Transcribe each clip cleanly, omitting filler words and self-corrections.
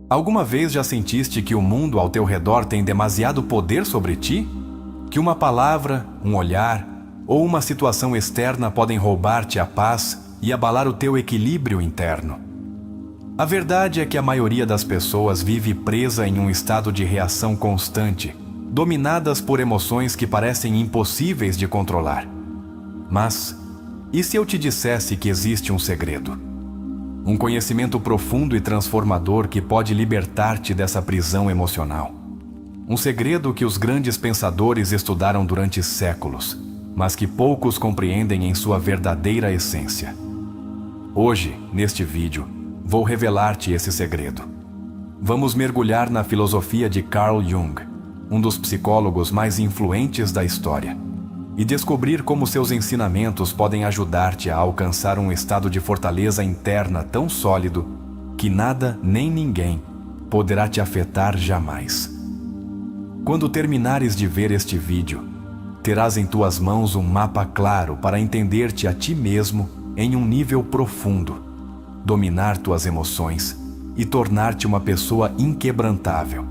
Alguma vez já sentiste que o mundo ao teu redor tem demasiado poder sobre ti? Que uma palavra, um olhar ou uma situação externa podem roubar-te a paz e abalar o teu equilíbrio interno? A verdade é que a maioria das pessoas vive presa em um estado de reação constante, dominadas por emoções que parecem impossíveis de controlar. Mas, e se eu te dissesse que existe um segredo? Um conhecimento profundo e transformador que pode libertar-te dessa prisão emocional. Um segredo que os grandes pensadores estudaram durante séculos, mas que poucos compreendem em sua verdadeira essência. Hoje, neste vídeo, vou revelar-te esse segredo. Vamos mergulhar na filosofia de Carl Jung, um dos psicólogos mais influentes da história, e descobrir como seus ensinamentos podem ajudar-te a alcançar um estado de fortaleza interna tão sólido que nada nem ninguém poderá te afetar jamais. Quando terminares de ver este vídeo, terás em tuas mãos um mapa claro para entender-te a ti mesmo em um nível profundo, dominar tuas emoções e tornar-te uma pessoa inquebrantável.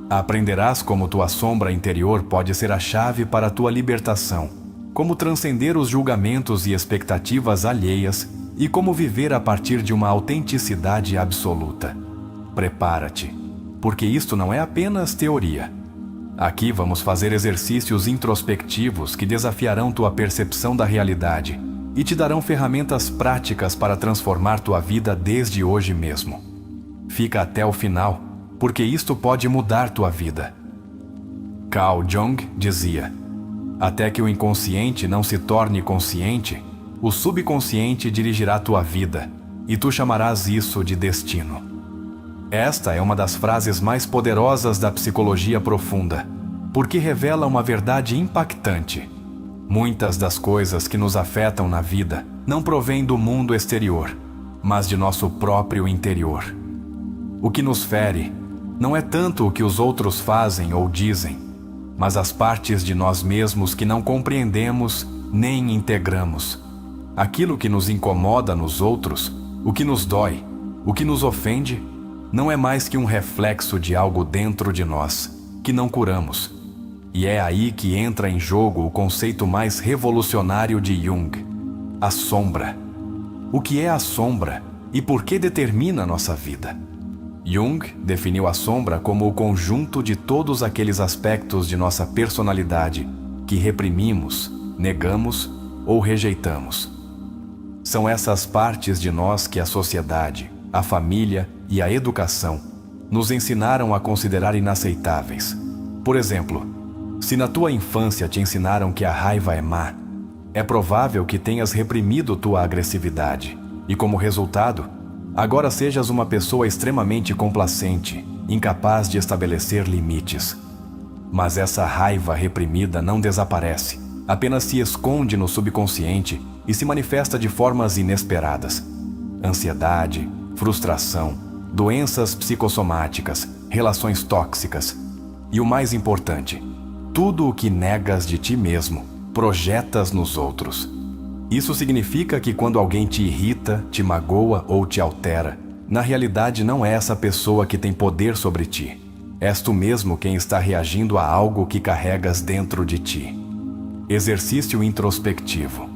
Aprenderás como tua sombra interior pode ser a chave para a tua libertação, como transcender os julgamentos e expectativas alheias e como viver a partir de uma autenticidade absoluta. Prepara-te, porque isto não é apenas teoria. Aqui vamos fazer exercícios introspectivos que desafiarão tua percepção da realidade e te darão ferramentas práticas para transformar tua vida desde hoje mesmo. Fica até o final, porque isto pode mudar tua vida. Carl Jung dizia: até que o inconsciente não se torne consciente, o subconsciente dirigirá tua vida, e tu chamarás isso de destino. Esta é uma das frases mais poderosas da psicologia profunda, porque revela uma verdade impactante. Muitas das coisas que nos afetam na vida não provêm do mundo exterior, mas de nosso próprio interior. O que nos fere não é tanto o que os outros fazem ou dizem, mas as partes de nós mesmos que não compreendemos nem integramos. Aquilo que nos incomoda nos outros, o que nos dói, o que nos ofende, não é mais que um reflexo de algo dentro de nós, que não curamos. E é aí que entra em jogo o conceito mais revolucionário de Jung: a sombra. O que é a sombra e por que determina a nossa vida? Jung definiu a sombra como o conjunto de todos aqueles aspectos de nossa personalidade que reprimimos, negamos ou rejeitamos. São essas partes de nós que a sociedade, a família e a educação nos ensinaram a considerar inaceitáveis. Por exemplo, se na tua infância te ensinaram que a raiva é má, é provável que tenhas reprimido tua agressividade e, como resultado, agora sejas uma pessoa extremamente complacente, incapaz de estabelecer limites. Mas essa raiva reprimida não desaparece, apenas se esconde no subconsciente e se manifesta de formas inesperadas. Ansiedade, frustração, doenças psicossomáticas, relações tóxicas. E o mais importante, tudo o que negas de ti mesmo, projetas nos outros. Isso significa que quando alguém te irrita, te magoa ou te altera, na realidade não é essa pessoa que tem poder sobre ti. És tu mesmo quem está reagindo a algo que carregas dentro de ti. Exercício introspectivo.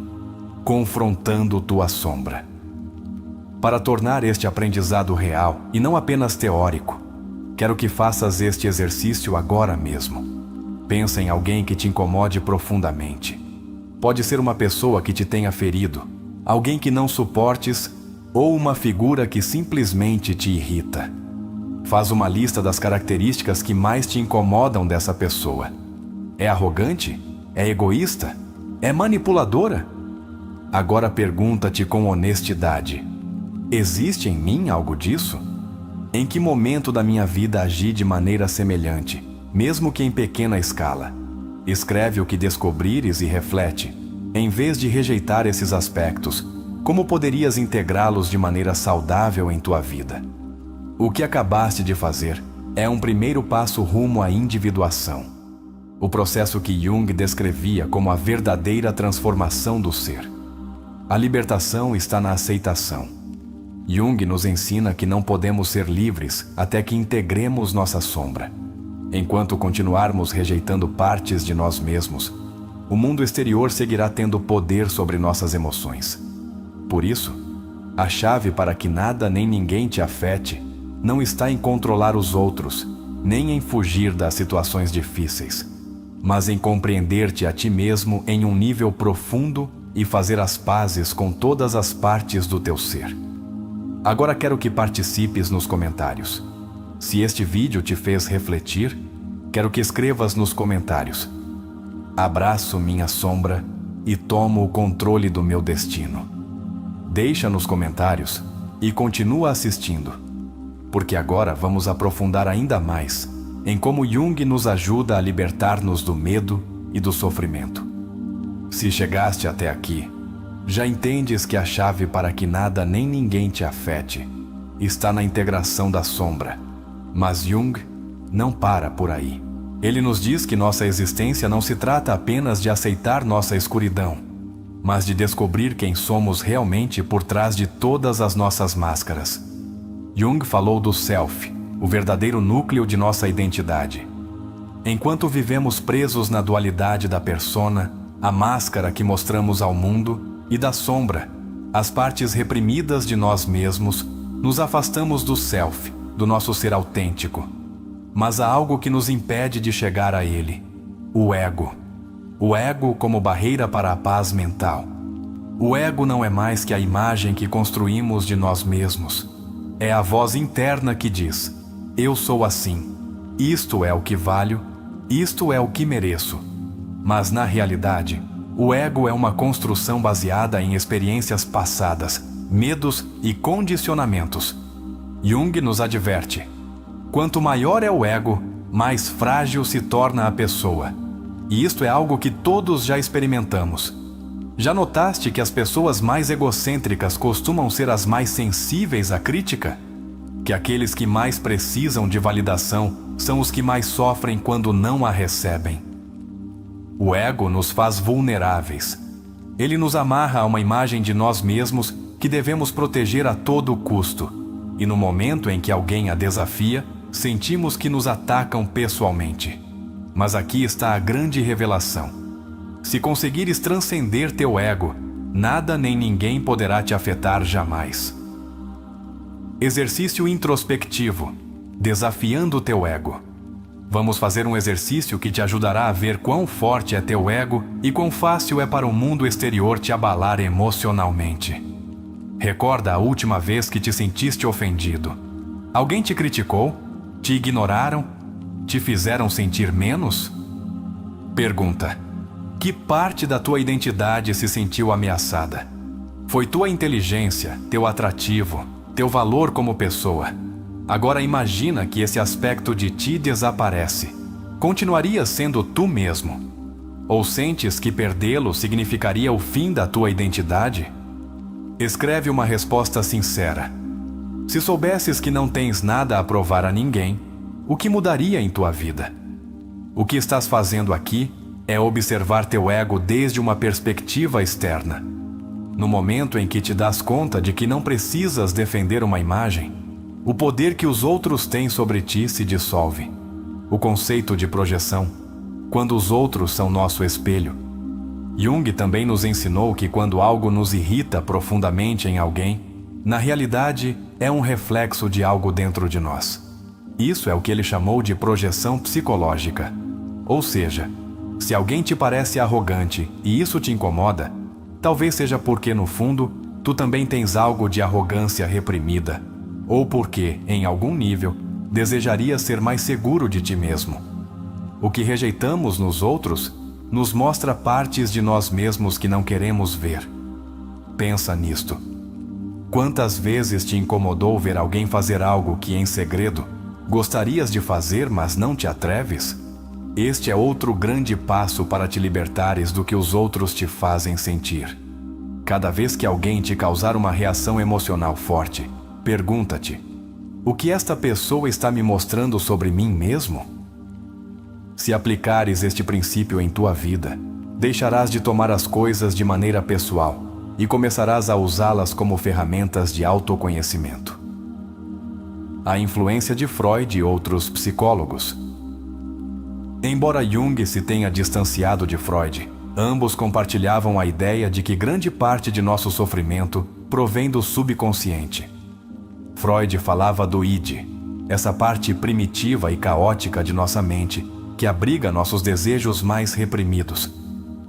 Confrontando tua sombra. Para tornar este aprendizado real e não apenas teórico, quero que faças este exercício agora mesmo. Pensa em alguém que te incomode profundamente. Pode ser uma pessoa que te tenha ferido, alguém que não suportes ou uma figura que simplesmente te irrita. Faz uma lista das características que mais te incomodam dessa pessoa. É arrogante? É egoísta? É manipuladora? Agora pergunta-te com honestidade: existe em mim algo disso? Em que momento da minha vida agi de maneira semelhante, mesmo que em pequena escala? Escreve o que descobrires e reflete. Em vez de rejeitar esses aspectos, como poderias integrá-los de maneira saudável em tua vida? O que acabaste de fazer é um primeiro passo rumo à individuação. O processo que Jung descrevia como a verdadeira transformação do ser. A libertação está na aceitação. Jung nos ensina que não podemos ser livres até que integremos nossa sombra. Enquanto continuarmos rejeitando partes de nós mesmos, o mundo exterior seguirá tendo poder sobre nossas emoções. Por isso, a chave para que nada nem ninguém te afete não está em controlar os outros, nem em fugir das situações difíceis, mas em compreender-te a ti mesmo em um nível profundo e fazer as pazes com todas as partes do teu ser. Agora quero que participes nos comentários. Se este vídeo te fez refletir, quero que escrevas nos comentários: abraço minha sombra e tomo o controle do meu destino. Deixa nos comentários e continua assistindo, porque agora vamos aprofundar ainda mais em como Jung nos ajuda a libertar-nos do medo e do sofrimento. Se chegaste até aqui, já entendes que a chave para que nada nem ninguém te afete está na integração da sombra. Mas Jung não para por aí. Ele nos diz que nossa existência não se trata apenas de aceitar nossa escuridão, mas de descobrir quem somos realmente por trás de todas as nossas máscaras. Jung falou do self, o verdadeiro núcleo de nossa identidade. Enquanto vivemos presos na dualidade da persona, a máscara que mostramos ao mundo, e da sombra, as partes reprimidas de nós mesmos, nos afastamos do self, do nosso ser autêntico. Mas há algo que nos impede de chegar a ele: o ego. O ego como barreira para a paz mental. O ego não é mais que a imagem que construímos de nós mesmos. É a voz interna que diz: eu sou assim, isto é o que valho, isto é o que mereço. Mas na realidade, o ego é uma construção baseada em experiências passadas, medos e condicionamentos. Jung nos adverte: quanto maior é o ego, mais frágil se torna a pessoa. E isto é algo que todos já experimentamos. Já notaste que as pessoas mais egocêntricas costumam ser as mais sensíveis à crítica? Que aqueles que mais precisam de validação são os que mais sofrem quando não a recebem. O ego nos faz vulneráveis. Ele nos amarra a uma imagem de nós mesmos que devemos proteger a todo custo. E no momento em que alguém a desafia, sentimos que nos atacam pessoalmente. Mas aqui está a grande revelação. Se conseguires transcender teu ego, nada nem ninguém poderá te afetar jamais. Exercício introspectivo, desafiando teu ego. Vamos fazer um exercício que te ajudará a ver quão forte é teu ego e quão fácil é para o mundo exterior te abalar emocionalmente. Recorda a última vez que te sentiste ofendido. Alguém te criticou? Te ignoraram? Te fizeram sentir menos? Pergunta: que parte da tua identidade se sentiu ameaçada? Foi tua inteligência, teu atrativo, teu valor como pessoa? Agora imagina que esse aspecto de ti desaparece. Continuarias sendo tu mesmo? Ou sentes que perdê-lo significaria o fim da tua identidade? Escreve uma resposta sincera. Se soubesses que não tens nada a provar a ninguém, o que mudaria em tua vida? O que estás fazendo aqui é observar teu ego desde uma perspectiva externa. No momento em que te das conta de que não precisas defender uma imagem, o poder que os outros têm sobre ti se dissolve. O conceito de projeção, quando os outros são nosso espelho. Jung também nos ensinou que quando algo nos irrita profundamente em alguém, na realidade é um reflexo de algo dentro de nós. Isso é o que ele chamou de projeção psicológica. Ou seja, se alguém te parece arrogante e isso te incomoda, talvez seja porque no fundo tu também tens algo de arrogância reprimida, ou porque, em algum nível, desejarias ser mais seguro de ti mesmo. O que rejeitamos nos outros nos mostra partes de nós mesmos que não queremos ver. Pensa nisto. Quantas vezes te incomodou ver alguém fazer algo que, em segredo, gostarias de fazer, mas não te atreves? Este é outro grande passo para te libertares do que os outros te fazem sentir. Cada vez que alguém te causar uma reação emocional forte, pergunta-te: o que esta pessoa está me mostrando sobre mim mesmo? Se aplicares este princípio em tua vida, deixarás de tomar as coisas de maneira pessoal e começarás a usá-las como ferramentas de autoconhecimento. A influência de Freud e outros psicólogos. Embora Jung se tenha distanciado de Freud, ambos compartilhavam a ideia de que grande parte de nosso sofrimento provém do subconsciente. Freud falava do id, essa parte primitiva e caótica de nossa mente que abriga nossos desejos mais reprimidos.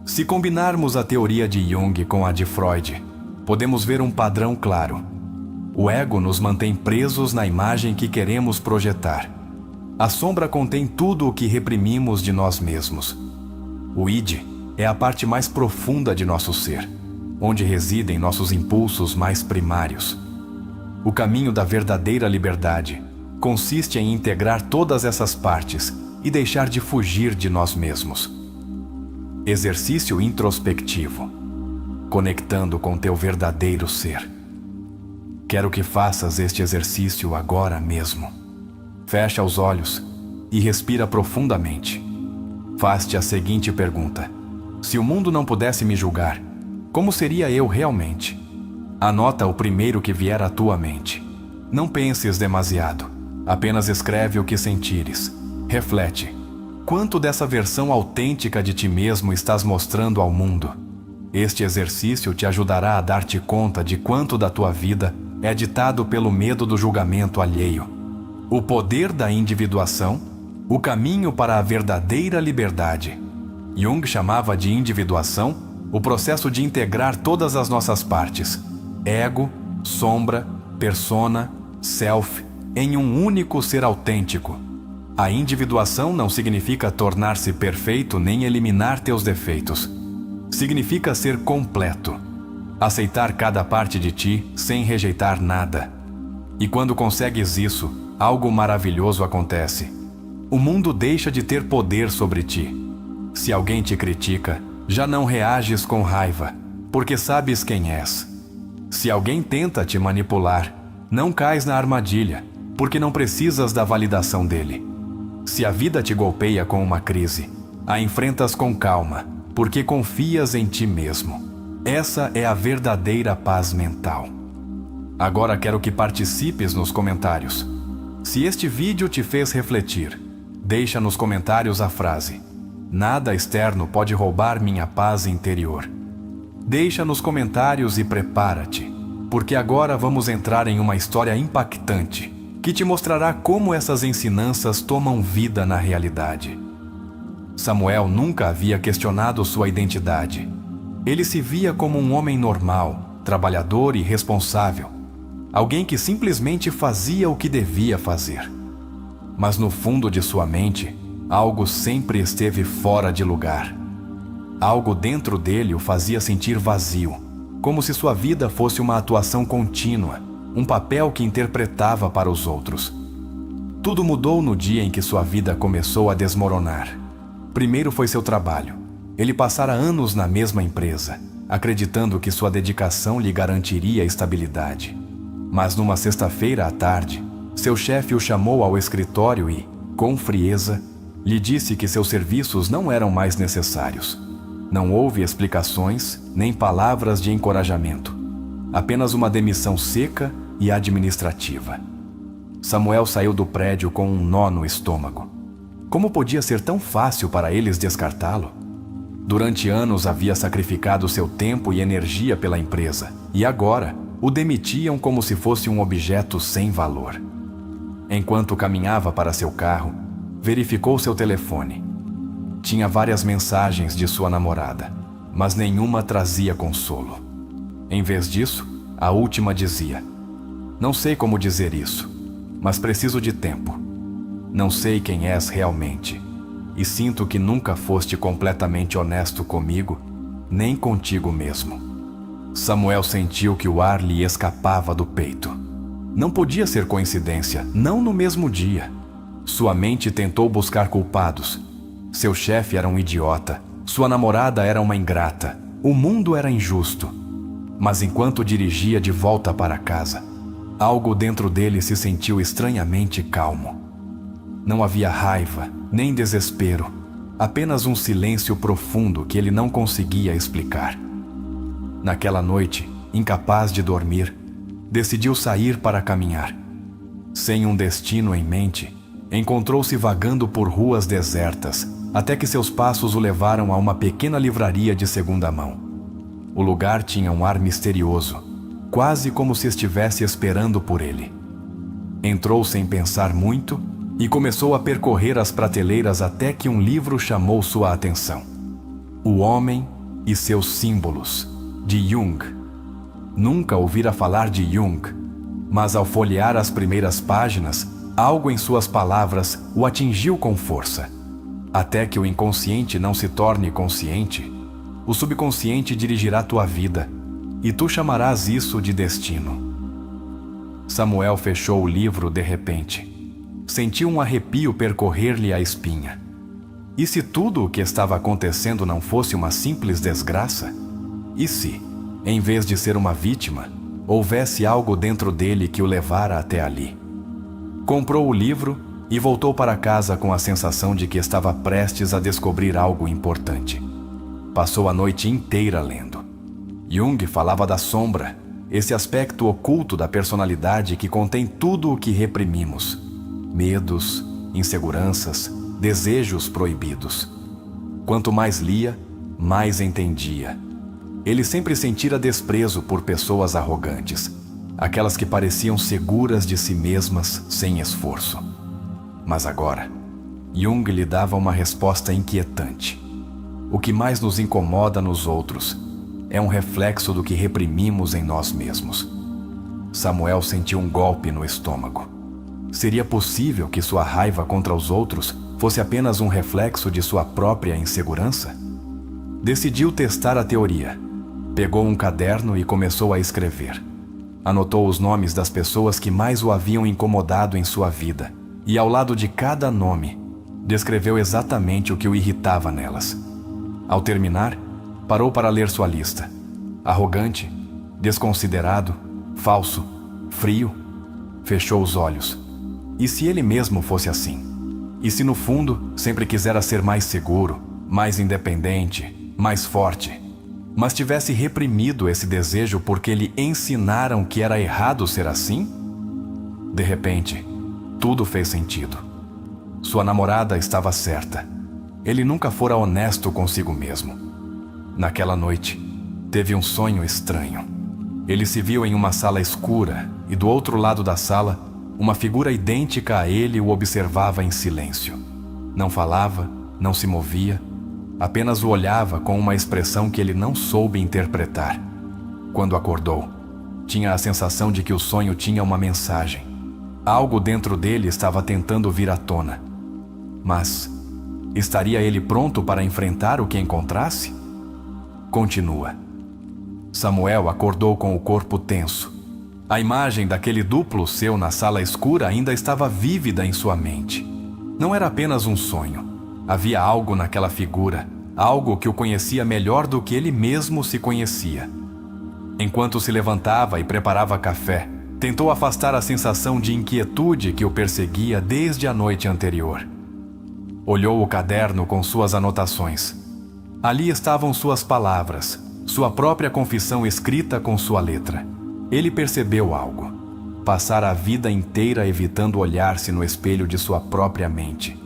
Se combinarmos a teoria de Jung com a de Freud, podemos ver um padrão claro. O ego nos mantém presos na imagem que queremos projetar. A sombra contém tudo o que reprimimos de nós mesmos. O id é a parte mais profunda de nosso ser, onde residem nossos impulsos mais primários. O caminho da verdadeira liberdade consiste em integrar todas essas partes e deixar de fugir de nós mesmos. Exercício introspectivo, conectando com teu verdadeiro ser. Quero que faças este exercício agora mesmo. Fecha os olhos e respira profundamente. Faz-te a seguinte pergunta: se o mundo não pudesse me julgar, como seria eu realmente? Anota o primeiro que vier à tua mente. Não penses demasiado, apenas escreve o que sentires. Reflete. Quanto dessa versão autêntica de ti mesmo estás mostrando ao mundo? Este exercício te ajudará a dar-te conta de quanto da tua vida é ditado pelo medo do julgamento alheio. O poder da individuação, o caminho para a verdadeira liberdade. Jung chamava de individuação o processo de integrar todas as nossas partes, ego, sombra, persona, self, em um único ser autêntico. A individuação não significa tornar-se perfeito nem eliminar teus defeitos. Significa ser completo. Aceitar cada parte de ti sem rejeitar nada. E quando consegues isso, algo maravilhoso acontece. O mundo deixa de ter poder sobre ti. Se alguém te critica, já não reages com raiva, porque sabes quem és. Se alguém tenta te manipular, não cais na armadilha, porque não precisas da validação dele. Se a vida te golpeia com uma crise, a enfrentas com calma, porque confias em ti mesmo. Essa é a verdadeira paz mental. Agora quero que participes nos comentários. Se este vídeo te fez refletir, deixa nos comentários a frase: nada externo pode roubar minha paz interior. Deixa nos comentários e prepara-te, porque agora vamos entrar em uma história impactante que te mostrará como essas ensinanças tomam vida na realidade. Samuel nunca havia questionado sua identidade. Ele se via como um homem normal, trabalhador e responsável, alguém que simplesmente fazia o que devia fazer. Mas no fundo de sua mente, algo sempre esteve fora de lugar. Algo dentro dele o fazia sentir vazio, como se sua vida fosse uma atuação contínua, um papel que interpretava para os outros. Tudo mudou no dia em que sua vida começou a desmoronar. Primeiro foi seu trabalho. Ele passara anos na mesma empresa, acreditando que sua dedicação lhe garantiria estabilidade. Mas numa sexta-feira à tarde, seu chefe o chamou ao escritório e, com frieza, lhe disse que seus serviços não eram mais necessários. Não houve explicações nem palavras de encorajamento. Apenas uma demissão seca e administrativa. Samuel saiu do prédio com um nó no estômago. Como podia ser tão fácil para eles descartá-lo? Durante anos havia sacrificado seu tempo e energia pela empresa, e agora o demitiam como se fosse um objeto sem valor. Enquanto caminhava para seu carro, verificou seu telefone. Tinha várias mensagens de sua namorada, mas nenhuma trazia consolo. Em vez disso, a última dizia: não sei como dizer isso, mas preciso de tempo. Não sei quem és realmente, e sinto que nunca foste completamente honesto comigo, nem contigo mesmo. Samuel sentiu que o ar lhe escapava do peito. Não podia ser coincidência, não no mesmo dia. Sua mente tentou buscar culpados. Seu chefe era um idiota, sua namorada era uma ingrata, o mundo era injusto. Mas enquanto dirigia de volta para casa, algo dentro dele se sentiu estranhamente calmo. Não havia raiva, nem desespero, apenas um silêncio profundo que ele não conseguia explicar. Naquela noite, incapaz de dormir, decidiu sair para caminhar. Sem um destino em mente, encontrou-se vagando por ruas desertas, até que seus passos o levaram a uma pequena livraria de segunda mão. O lugar tinha um ar misterioso, quase como se estivesse esperando por ele. Entrou sem pensar muito e começou a percorrer as prateleiras até que um livro chamou sua atenção. O Homem e seus Símbolos, de Jung. Nunca ouvira falar de Jung, mas ao folhear as primeiras páginas, algo em suas palavras o atingiu com força. Até que o inconsciente não se torne consciente, o subconsciente dirigirá tua vida, e tu chamarás isso de destino. Samuel fechou o livro de repente. Sentiu um arrepio percorrer-lhe a espinha. E se tudo o que estava acontecendo não fosse uma simples desgraça? E se, em vez de ser uma vítima, houvesse algo dentro dele que o levara até ali? Comprou o livro e voltou para casa com a sensação de que estava prestes a descobrir algo importante. Passou a noite inteira lendo. Jung falava da sombra, esse aspecto oculto da personalidade que contém tudo o que reprimimos: medos, inseguranças, desejos proibidos. Quanto mais lia, mais entendia. Ele sempre sentira desprezo por pessoas arrogantes, aquelas que pareciam seguras de si mesmas sem esforço. Mas agora, Jung lhe dava uma resposta inquietante. O que mais nos incomoda nos outros é um reflexo do que reprimimos em nós mesmos. Samuel sentiu um golpe no estômago. Seria possível que sua raiva contra os outros fosse apenas um reflexo de sua própria insegurança? Decidiu testar a teoria. Pegou um caderno e começou a escrever. Anotou os nomes das pessoas que mais o haviam incomodado em sua vida, e ao lado de cada nome, descreveu exatamente o que o irritava nelas. Ao terminar, parou para ler sua lista. Arrogante, desconsiderado, falso, frio. Fechou os olhos. E se ele mesmo fosse assim? E se no fundo sempre quisera ser mais seguro, mais independente, mais forte, mas tivesse reprimido esse desejo porque lhe ensinaram que era errado ser assim? De repente, tudo fez sentido. Sua namorada estava certa. Ele nunca fora honesto consigo mesmo. Naquela noite, teve um sonho estranho. Ele se viu em uma sala escura e do outro lado da sala, uma figura idêntica a ele o observava em silêncio. Não falava, não se movia, apenas o olhava com uma expressão que ele não soube interpretar. Quando acordou, tinha a sensação de que o sonho tinha uma mensagem. Algo dentro dele estava tentando vir à tona. Mas estaria ele pronto para enfrentar o que encontrasse? Continua. Samuel acordou com o corpo tenso. A imagem daquele duplo seu na sala escura ainda estava vívida em sua mente. Não era apenas um sonho. Havia algo naquela figura, algo que o conhecia melhor do que ele mesmo se conhecia. Enquanto se levantava e preparava café, tentou afastar a sensação de inquietude que o perseguia desde a noite anterior. Olhou o caderno com suas anotações. Ali estavam suas palavras, sua própria confissão escrita com sua letra. Ele percebeu algo. Passara a vida inteira evitando olhar-se no espelho de sua própria mente.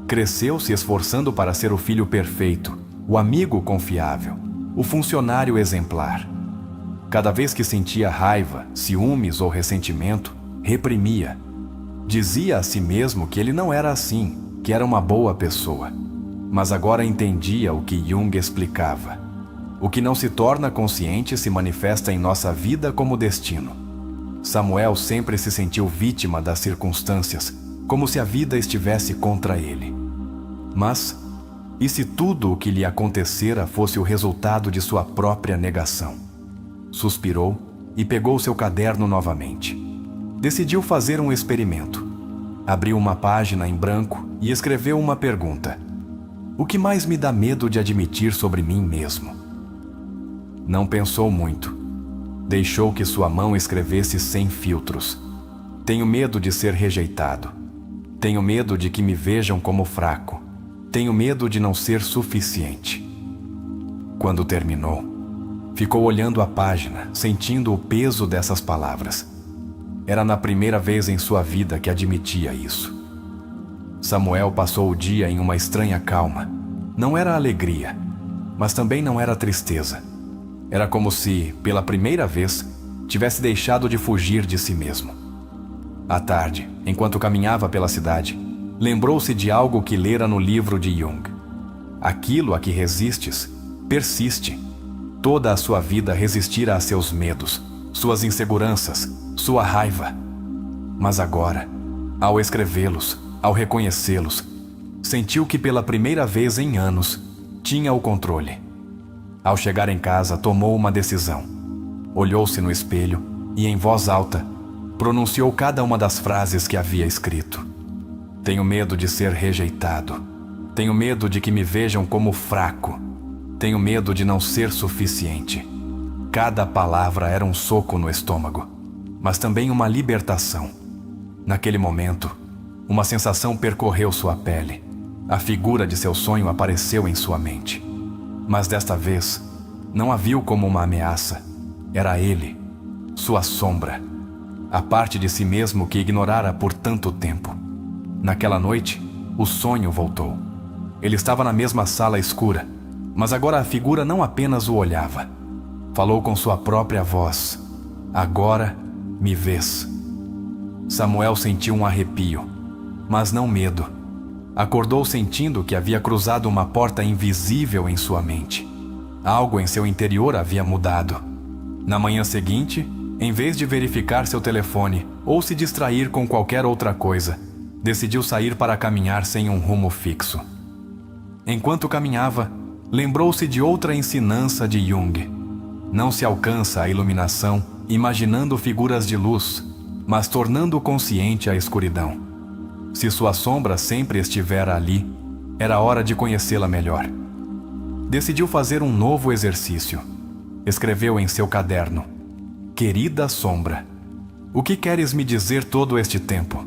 Cresceu se esforçando para ser o filho perfeito, o amigo confiável, o funcionário exemplar. Cada vez que sentia raiva, ciúmes ou ressentimento, reprimia. Dizia a si mesmo que ele não era assim, que era uma boa pessoa. Mas agora entendia o que Jung explicava. O que não se torna consciente se manifesta em nossa vida como destino. Samuel sempre se sentiu vítima das circunstâncias, como se a vida estivesse contra ele. Mas, e se tudo o que lhe acontecera fosse o resultado de sua própria negação? Suspirou e pegou seu caderno novamente. Decidiu fazer um experimento. Abriu uma página em branco e escreveu uma pergunta. O que mais me dá medo de admitir sobre mim mesmo? Não pensou muito. Deixou que sua mão escrevesse sem filtros. Tenho medo de ser rejeitado. Tenho medo de que me vejam como fraco. Tenho medo de não ser suficiente. Quando terminou, Ficou olhando a página, sentindo o peso dessas palavras. Era na primeira vez em sua vida que admitia isso. Samuel passou o dia em uma estranha calma. Não era alegria, mas também não era tristeza. Era como se, pela primeira vez, tivesse deixado de fugir de si mesmo. À tarde, enquanto caminhava pela cidade, lembrou-se de algo que lera no livro de Jung. Aquilo a que resistes, persiste. Toda a sua vida resistira a seus medos, suas inseguranças, sua raiva. Mas agora, ao escrevê-los, ao reconhecê-los, sentiu que pela primeira vez em anos tinha o controle. Ao chegar em casa, tomou uma decisão. Olhou-se no espelho e, em voz alta, pronunciou cada uma das frases que havia escrito. Tenho medo de ser rejeitado. Tenho medo de que me vejam como fraco. Tenho medo de não ser suficiente. Cada palavra era um soco no estômago, mas também uma libertação. Naquele momento, uma sensação percorreu sua pele. A figura de seu sonho apareceu em sua mente. Mas desta vez, não a viu como uma ameaça. Era ele, sua sombra, a parte de si mesmo que ignorara por tanto tempo. Naquela noite, o sonho voltou. Ele estava na mesma sala escura, mas agora a figura não apenas o olhava. Falou com sua própria voz. Agora me vês. Samuel sentiu um arrepio, mas não medo. Acordou sentindo que havia cruzado uma porta invisível em sua mente. Algo em seu interior havia mudado. Na manhã seguinte, em vez de verificar seu telefone ou se distrair com qualquer outra coisa, decidiu sair para caminhar sem um rumo fixo. Enquanto caminhava, lembrou-se de outra ensinança de Jung. Não se alcança a iluminação imaginando figuras de luz, mas tornando consciente a escuridão. Se sua sombra sempre estivera ali, era hora de conhecê-la melhor. Decidiu fazer um novo exercício. Escreveu em seu caderno: Querida sombra, o que queres me dizer todo este tempo?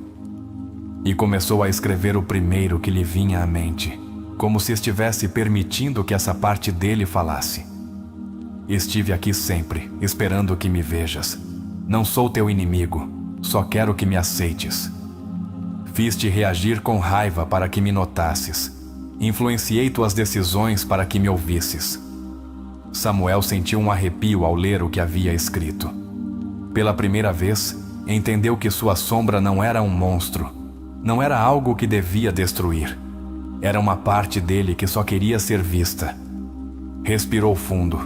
E começou a escrever o primeiro que lhe vinha à mente, como se estivesse permitindo que essa parte dele falasse. Estive aqui sempre, esperando que me vejas. Não sou teu inimigo, só quero que me aceites. Fiz-te reagir com raiva para que me notasses. Influenciei tuas decisões para que me ouvisses. Samuel sentiu um arrepio ao ler o que havia escrito. Pela primeira vez, entendeu que sua sombra não era um monstro, não era algo que devia destruir. Era uma parte dele que só queria ser vista. Respirou fundo.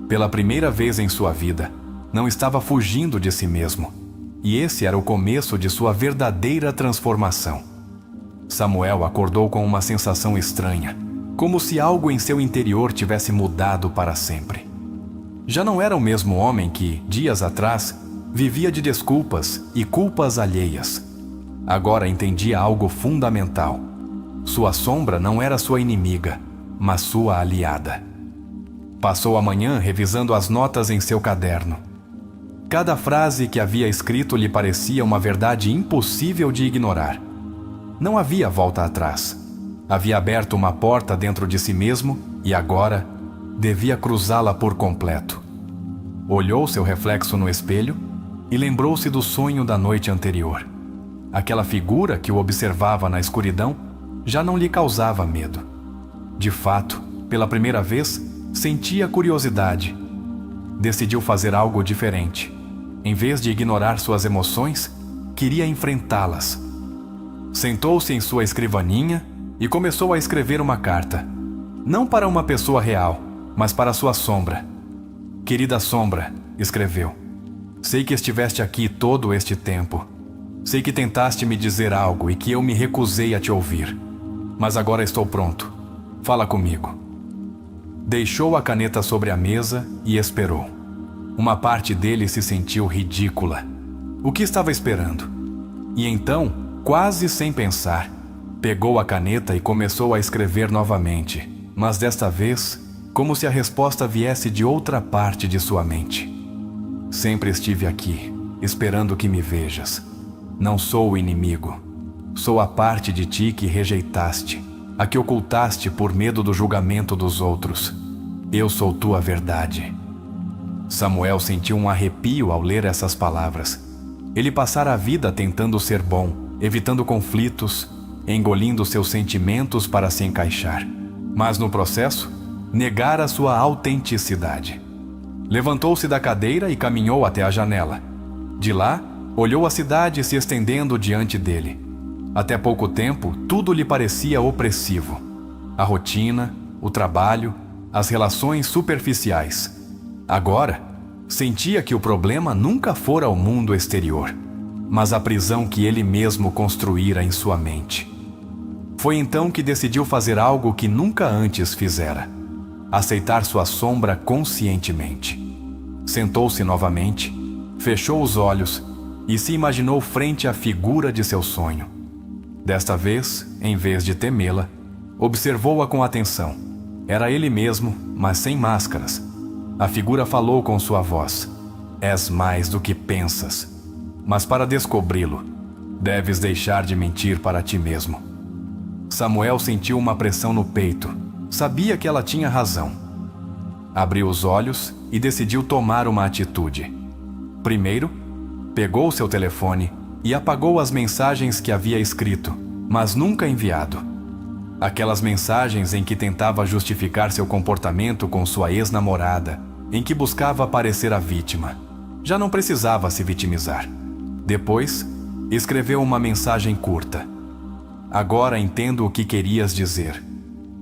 Pela primeira vez em sua vida, não estava fugindo de si mesmo. E esse era o começo de sua verdadeira transformação. Samuel acordou com uma sensação estranha, como se algo em seu interior tivesse mudado para sempre. Já não era o mesmo homem que, dias atrás, vivia de desculpas e culpas alheias. Agora entendia algo fundamental. Sua sombra não era sua inimiga, mas sua aliada. Passou a manhã revisando as notas em seu caderno. Cada frase que havia escrito lhe parecia uma verdade impossível de ignorar. Não havia volta atrás. Havia aberto uma porta dentro de si mesmo e agora devia cruzá-la por completo. Olhou seu reflexo no espelho e lembrou-se do sonho da noite anterior. Aquela figura que o observava na escuridão já não lhe causava medo. De fato, pela primeira vez, sentia curiosidade. Decidiu fazer algo diferente. Em vez de ignorar suas emoções, queria enfrentá-las. Sentou-se em sua escrivaninha e começou a escrever uma carta. Não para uma pessoa real, mas para sua sombra. Querida sombra, escreveu. Sei que estiveste aqui todo este tempo. Sei que tentaste me dizer algo e que eu me recusei a te ouvir. Mas agora estou pronto. Fala comigo. Deixou a caneta sobre a mesa e esperou. Uma parte dele se sentiu ridícula. O que estava esperando? E então, quase sem pensar, pegou a caneta e começou a escrever novamente, mas desta vez, como se a resposta viesse de outra parte de sua mente. Sempre estive aqui, esperando que me vejas. Não sou o inimigo. Sou a parte de ti que rejeitaste, a que ocultaste por medo do julgamento dos outros. Eu sou tua verdade. Samuel sentiu um arrepio ao ler essas palavras. Ele passara a vida tentando ser bom, evitando conflitos, engolindo seus sentimentos para se encaixar. Mas no processo, negara sua autenticidade. Levantou-se da cadeira e caminhou até a janela. De lá, olhou a cidade se estendendo diante dele. Até pouco tempo, tudo lhe parecia opressivo. A rotina, o trabalho, as relações superficiais. Agora, sentia que o problema nunca fora o mundo exterior, mas a prisão que ele mesmo construíra em sua mente. Foi então que decidiu fazer algo que nunca antes fizera: aceitar sua sombra conscientemente. Sentou-se novamente, fechou os olhos e se imaginou frente à figura de seu sonho. Desta vez, em vez de temê-la, observou-a com atenção. Era ele mesmo, mas sem máscaras. A figura falou com sua voz: "És mais do que pensas. Mas para descobri-lo, deves deixar de mentir para ti mesmo." Samuel sentiu uma pressão no peito. Sabia que ela tinha razão. Abriu os olhos e decidiu tomar uma atitude. Primeiro, pegou seu telefone e apagou as mensagens que havia escrito, mas nunca enviado. Aquelas mensagens em que tentava justificar seu comportamento com sua ex-namorada, em que buscava parecer a vítima. Já não precisava se vitimizar. Depois, escreveu uma mensagem curta: "Agora entendo o que querias dizer.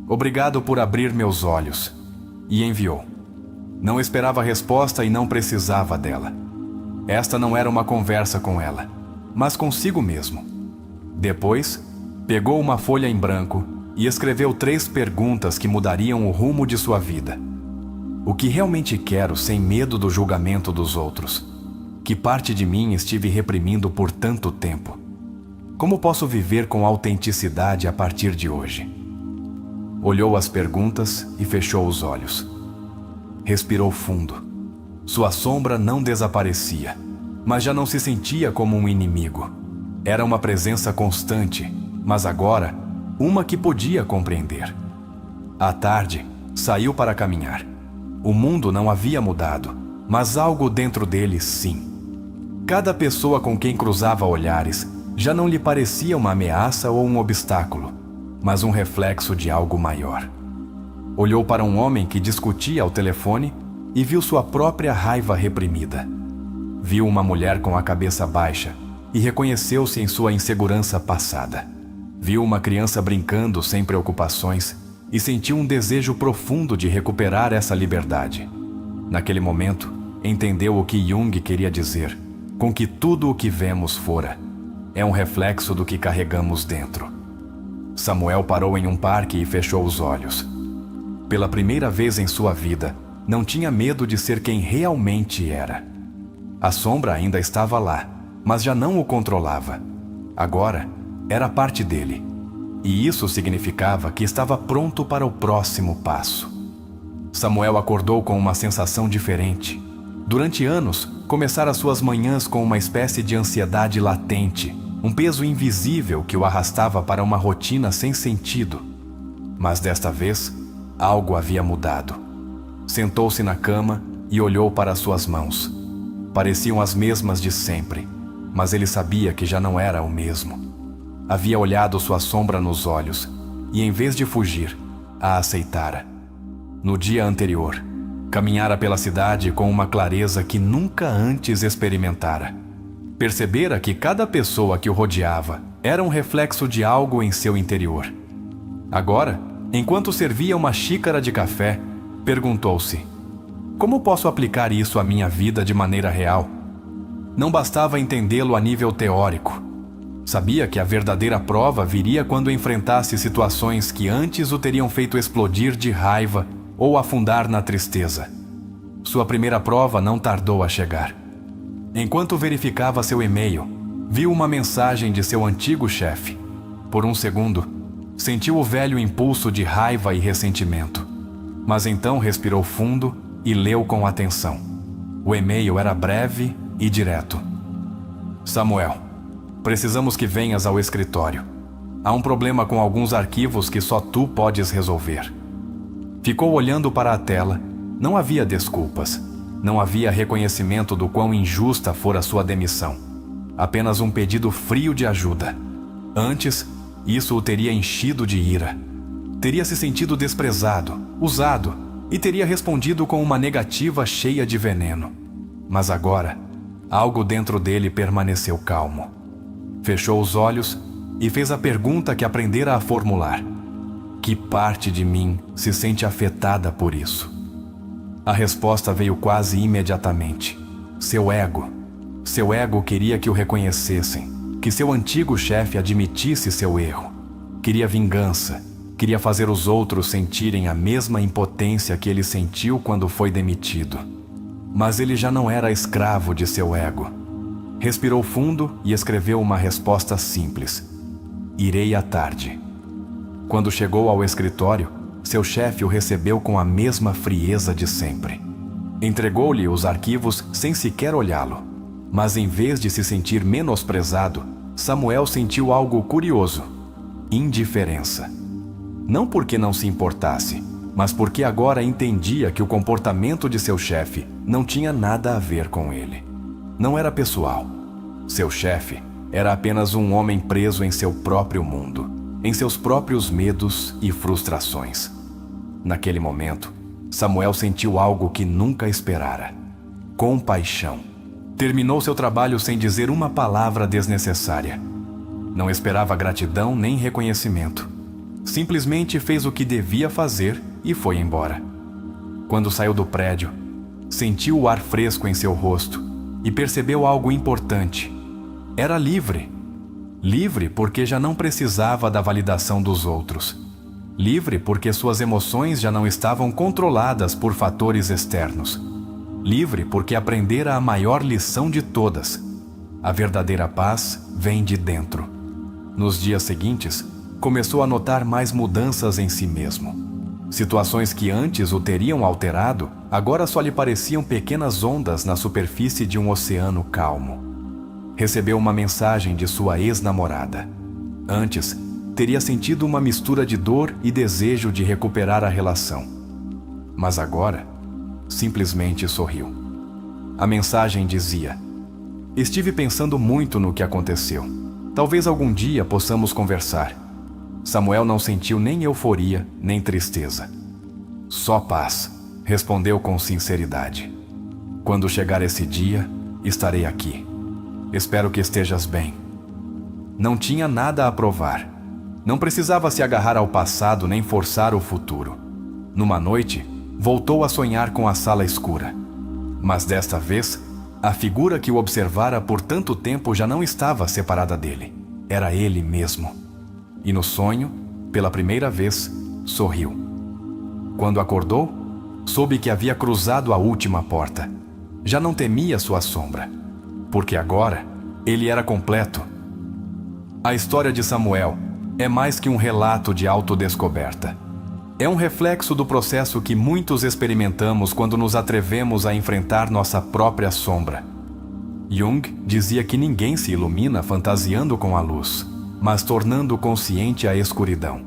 Obrigado por abrir meus olhos." E enviou. Não esperava resposta e não precisava dela. Esta não era uma conversa com ela, mas consigo mesmo. Depois, pegou uma folha em branco e escreveu 3 perguntas que mudariam o rumo de sua vida. O que realmente quero sem medo do julgamento dos outros? Que parte de mim estive reprimindo por tanto tempo? Como posso viver com autenticidade a partir de hoje? Olhou as perguntas e fechou os olhos. Respirou fundo. Sua sombra não desaparecia, mas já não se sentia como um inimigo. Era uma presença constante, mas agora, uma que podia compreender. À tarde, saiu para caminhar. O mundo não havia mudado, mas algo dentro dele sim. Cada pessoa com quem cruzava olhares já não lhe parecia uma ameaça ou um obstáculo, mas um reflexo de algo maior. Olhou para um homem que discutia ao telefone e viu sua própria raiva reprimida. Viu uma mulher com a cabeça baixa e reconheceu-se em sua insegurança passada. Viu uma criança brincando sem preocupações e sentiu um desejo profundo de recuperar essa liberdade. Naquele momento, entendeu o que Jung queria dizer, com que tudo o que vemos fora é um reflexo do que carregamos dentro. Samuel parou em um parque e fechou os olhos. Pela primeira vez em sua vida, não tinha medo de ser quem realmente era. A sombra ainda estava lá, mas já não o controlava. Agora, era parte dele. E isso significava que estava pronto para o próximo passo. Samuel acordou com uma sensação diferente. Durante anos, começara suas manhãs com uma espécie de ansiedade latente, um peso invisível que o arrastava para uma rotina sem sentido. Mas desta vez, algo havia mudado. Sentou-se na cama e olhou para suas mãos. Pareciam as mesmas de sempre, mas ele sabia que já não era o mesmo. Havia olhado sua sombra nos olhos e, em vez de fugir, a aceitara. No dia anterior, caminhara pela cidade com uma clareza que nunca antes experimentara. Percebera que cada pessoa que o rodeava era um reflexo de algo em seu interior. Agora, enquanto servia uma xícara de café, perguntou-se: como posso aplicar isso à minha vida de maneira real? Não bastava entendê-lo a nível teórico. Sabia que a verdadeira prova viria quando enfrentasse situações que antes o teriam feito explodir de raiva ou afundar na tristeza. Sua primeira prova não tardou a chegar. Enquanto verificava seu e-mail, viu uma mensagem de seu antigo chefe. Por um segundo, sentiu o velho impulso de raiva e ressentimento. Mas então respirou fundo e leu com atenção. O e-mail era breve e direto. Samuel, precisamos que venhas ao escritório. Há um problema com alguns arquivos que só tu podes resolver. Ficou olhando para a tela. Não havia desculpas. Não havia reconhecimento do quão injusta fora sua demissão. Apenas um pedido frio de ajuda. Antes, isso o teria enchido de ira. Teria se sentido desprezado, usado, e teria respondido com uma negativa cheia de veneno. Mas agora, algo dentro dele permaneceu calmo. Fechou os olhos e fez a pergunta que aprendera a formular: que parte de mim se sente afetada por isso? A resposta veio quase imediatamente. Seu ego. Seu ego queria que o reconhecessem, que seu antigo chefe admitisse seu erro. Queria vingança. Queria fazer os outros sentirem a mesma impotência que ele sentiu quando foi demitido. Mas ele já não era escravo de seu ego. Respirou fundo e escreveu uma resposta simples: irei à tarde. Quando chegou ao escritório, seu chefe o recebeu com a mesma frieza de sempre. Entregou-lhe os arquivos sem sequer olhá-lo. Mas em vez de se sentir menosprezado, Samuel sentiu algo curioso: indiferença. Não porque não se importasse, mas porque agora entendia que o comportamento de seu chefe não tinha nada a ver com ele. Não era pessoal. Seu chefe era apenas um homem preso em seu próprio mundo, em seus próprios medos e frustrações. Naquele momento, Samuel sentiu algo que nunca esperara: compaixão. Terminou seu trabalho sem dizer uma palavra desnecessária. Não esperava gratidão nem reconhecimento. Simplesmente fez o que devia fazer e foi embora. Quando saiu do prédio, sentiu o ar fresco em seu rosto e percebeu algo importante. Era livre. Livre porque já não precisava da validação dos outros. Livre porque suas emoções já não estavam controladas por fatores externos. Livre porque aprendera a maior lição de todas: a verdadeira paz vem de dentro. Nos dias seguintes, começou a notar mais mudanças em si mesmo. Situações que antes o teriam alterado, agora só lhe pareciam pequenas ondas na superfície de um oceano calmo. Recebeu uma mensagem de sua ex-namorada. Antes, teria sentido uma mistura de dor e desejo de recuperar a relação. Mas agora, simplesmente sorriu. A mensagem dizia: estive pensando muito no que aconteceu. Talvez algum dia possamos conversar. Samuel não sentiu nem euforia, nem tristeza. Só paz, respondeu com sinceridade. Quando chegar esse dia, estarei aqui. Espero que estejas bem. Não tinha nada a provar. Não precisava se agarrar ao passado nem forçar o futuro. Numa noite, voltou a sonhar com a sala escura. Mas desta vez, a figura que o observara por tanto tempo já não estava separada dele. Era ele mesmo. E no sonho, pela primeira vez, sorriu. Quando acordou, soube que havia cruzado a última porta. Já não temia sua sombra, porque agora ele era completo. A história de Samuel é mais que um relato de autodescoberta. É um reflexo do processo que muitos experimentamos quando nos atrevemos a enfrentar nossa própria sombra. Jung dizia que ninguém se ilumina fantasiando com a luz, mas tornando consciente a escuridão.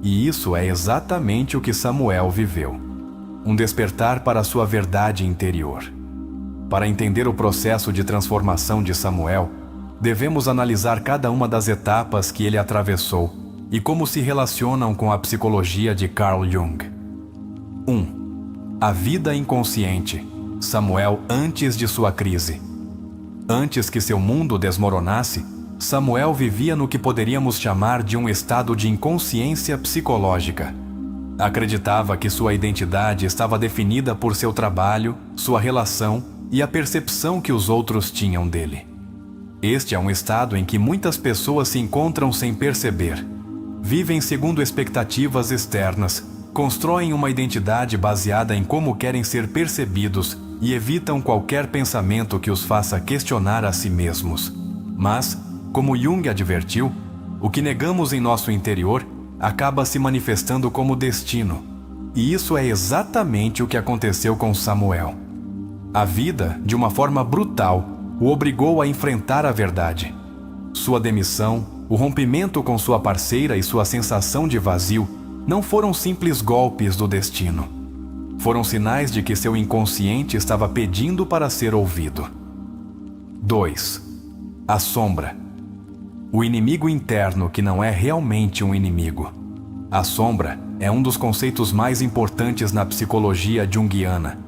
E isso é exatamente o que Samuel viveu. Um despertar para a sua verdade interior. Para entender o processo de transformação de Samuel, devemos analisar cada uma das etapas que ele atravessou e como se relacionam com a psicologia de Carl Jung. 1. A vida inconsciente. Samuel antes de sua crise. Antes que seu mundo desmoronasse, Samuel vivia no que poderíamos chamar de um estado de inconsciência psicológica. Acreditava que sua identidade estava definida por seu trabalho, sua relação e a percepção que os outros tinham dele. Este é um estado em que muitas pessoas se encontram sem perceber. Vivem segundo expectativas externas, constroem uma identidade baseada em como querem ser percebidos e evitam qualquer pensamento que os faça questionar a si mesmos. Mas, como Jung advertiu, o que negamos em nosso interior acaba se manifestando como destino. E isso é exatamente o que aconteceu com Samuel. A vida, de uma forma brutal, o obrigou a enfrentar a verdade. Sua demissão, o rompimento com sua parceira e sua sensação de vazio não foram simples golpes do destino. Foram sinais de que seu inconsciente estava pedindo para ser ouvido. 2. A sombra. O inimigo interno que não é realmente um inimigo. A sombra é um dos conceitos mais importantes na psicologia junguiana.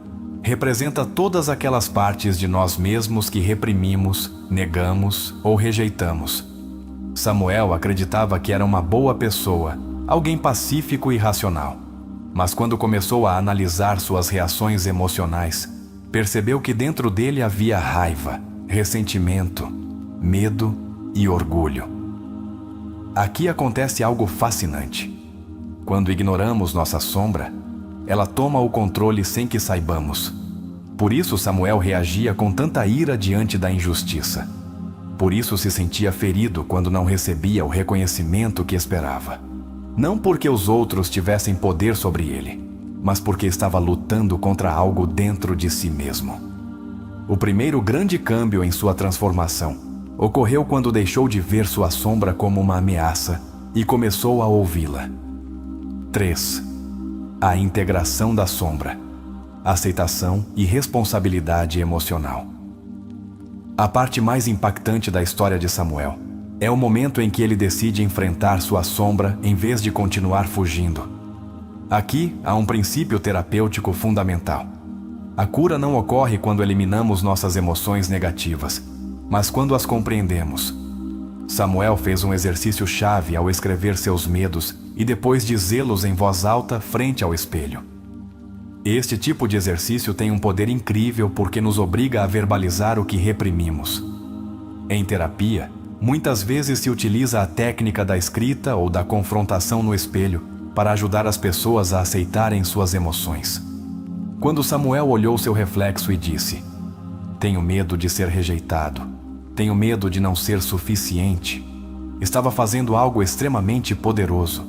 Representa todas aquelas partes de nós mesmos que reprimimos, negamos ou rejeitamos. Samuel acreditava que era uma boa pessoa, alguém pacífico e racional. Mas quando começou a analisar suas reações emocionais, percebeu que dentro dele havia raiva, ressentimento, medo e orgulho. Aqui acontece algo fascinante. Quando ignoramos nossa sombra, ela toma o controle sem que saibamos. Por isso Samuel reagia com tanta ira diante da injustiça. Por isso se sentia ferido quando não recebia o reconhecimento que esperava. Não porque os outros tivessem poder sobre ele, mas porque estava lutando contra algo dentro de si mesmo. O primeiro grande câmbio em sua transformação ocorreu quando deixou de ver sua sombra como uma ameaça e começou a ouvi-la. 3. A integração da sombra. Aceitação e responsabilidade emocional. A parte mais impactante da história de Samuel é o momento em que ele decide enfrentar sua sombra em vez de continuar fugindo. Aqui há um princípio terapêutico fundamental. A cura não ocorre quando eliminamos nossas emoções negativas, mas quando as compreendemos. Samuel fez um exercício chave ao escrever seus medos e depois dizê-los em voz alta frente ao espelho. Este tipo de exercício tem um poder incrível porque nos obriga a verbalizar o que reprimimos. Em terapia, muitas vezes se utiliza a técnica da escrita ou da confrontação no espelho para ajudar as pessoas a aceitarem suas emoções. Quando Samuel olhou seu reflexo e disse: "Tenho medo de ser rejeitado. Tenho medo de não ser suficiente", estava fazendo algo extremamente poderoso: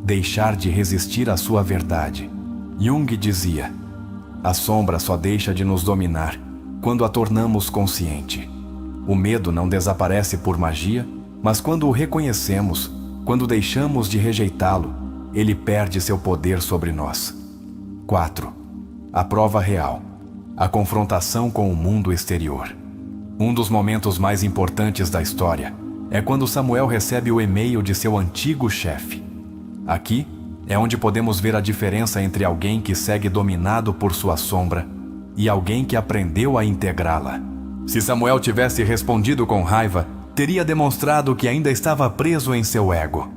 deixar de resistir à sua verdade. Jung dizia: a sombra só deixa de nos dominar quando a tornamos consciente. O medo não desaparece por magia, mas quando o reconhecemos, quando deixamos de rejeitá-lo, ele perde seu poder sobre nós. 4. A prova real. A confrontação com o mundo exterior. Um dos momentos mais importantes da história é quando Samuel recebe o e-mail de seu antigo chefe. Aqui é onde podemos ver a diferença entre alguém que segue dominado por sua sombra e alguém que aprendeu a integrá-la. Se Samuel tivesse respondido com raiva, teria demonstrado que ainda estava preso em seu ego.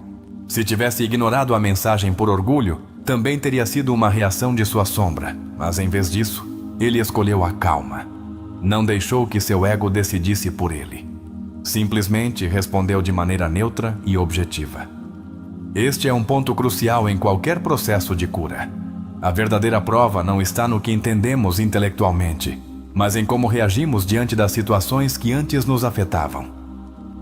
Se tivesse ignorado a mensagem por orgulho, também teria sido uma reação de sua sombra, mas em vez disso, ele escolheu a calma. Não deixou que seu ego decidisse por ele. Simplesmente respondeu de maneira neutra e objetiva. Este é um ponto crucial em qualquer processo de cura. A verdadeira prova não está no que entendemos intelectualmente, mas em como reagimos diante das situações que antes nos afetavam.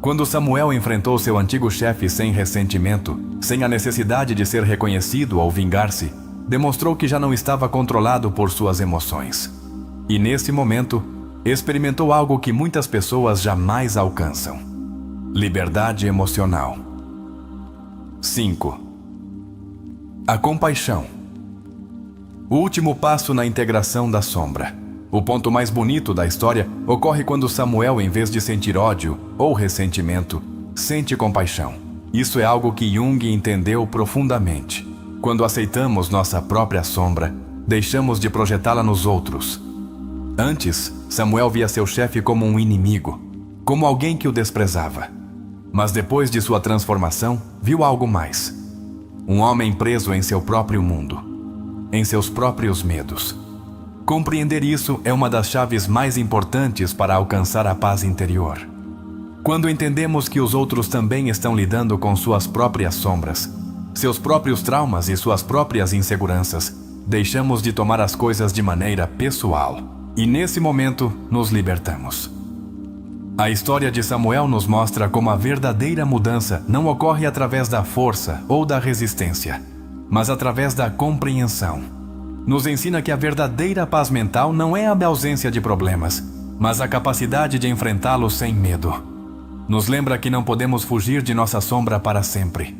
Quando Samuel enfrentou seu antigo chefe sem ressentimento, sem a necessidade de ser reconhecido ou vingar-se, demonstrou que já não estava controlado por suas emoções. E nesse momento, experimentou algo que muitas pessoas jamais alcançam: liberdade emocional. 5. A compaixão. O último passo na integração da sombra. O ponto mais bonito da história ocorre quando Samuel, em vez de sentir ódio ou ressentimento, sente compaixão. Isso é algo que Jung entendeu profundamente. Quando aceitamos nossa própria sombra, deixamos de projetá-la nos outros. Antes, Samuel via seu chefe como um inimigo, como alguém que o desprezava. Mas depois de sua transformação, viu algo mais. Um homem preso em seu próprio mundo, em seus próprios medos. Compreender isso é uma das chaves mais importantes para alcançar a paz interior. Quando entendemos que os outros também estão lidando com suas próprias sombras, seus próprios traumas e suas próprias inseguranças, deixamos de tomar as coisas de maneira pessoal. E nesse momento, nos libertamos. A história de Samuel nos mostra como a verdadeira mudança não ocorre através da força ou da resistência, mas através da compreensão. Nos ensina que a verdadeira paz mental não é a ausência de problemas, mas a capacidade de enfrentá-los sem medo. Nos lembra que não podemos fugir de nossa sombra para sempre.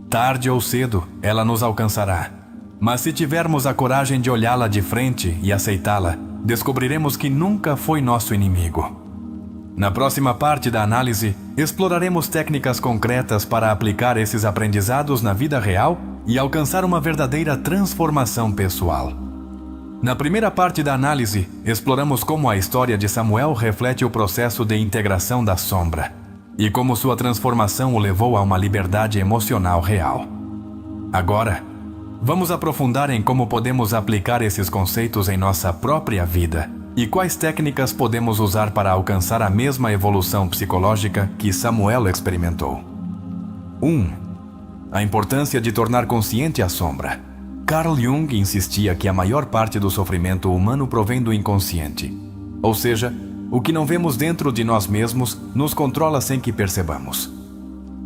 Tarde ou cedo, ela nos alcançará. Mas se tivermos a coragem de olhá-la de frente e aceitá-la, descobriremos que nunca foi nosso inimigo. Na próxima parte da análise, exploraremos técnicas concretas para aplicar esses aprendizados na vida real e alcançar uma verdadeira transformação pessoal. Na primeira parte da análise, exploramos como a história de Samuel reflete o processo de integração da sombra e como sua transformação o levou a uma liberdade emocional real. Agora, vamos aprofundar em como podemos aplicar esses conceitos em nossa própria vida e quais técnicas podemos usar para alcançar a mesma evolução psicológica que Samuel experimentou. 1. A importância de tornar consciente a sombra. Carl Jung insistia que a maior parte do sofrimento humano provém do inconsciente, ou seja, o que não vemos dentro de nós mesmos nos controla sem que percebamos.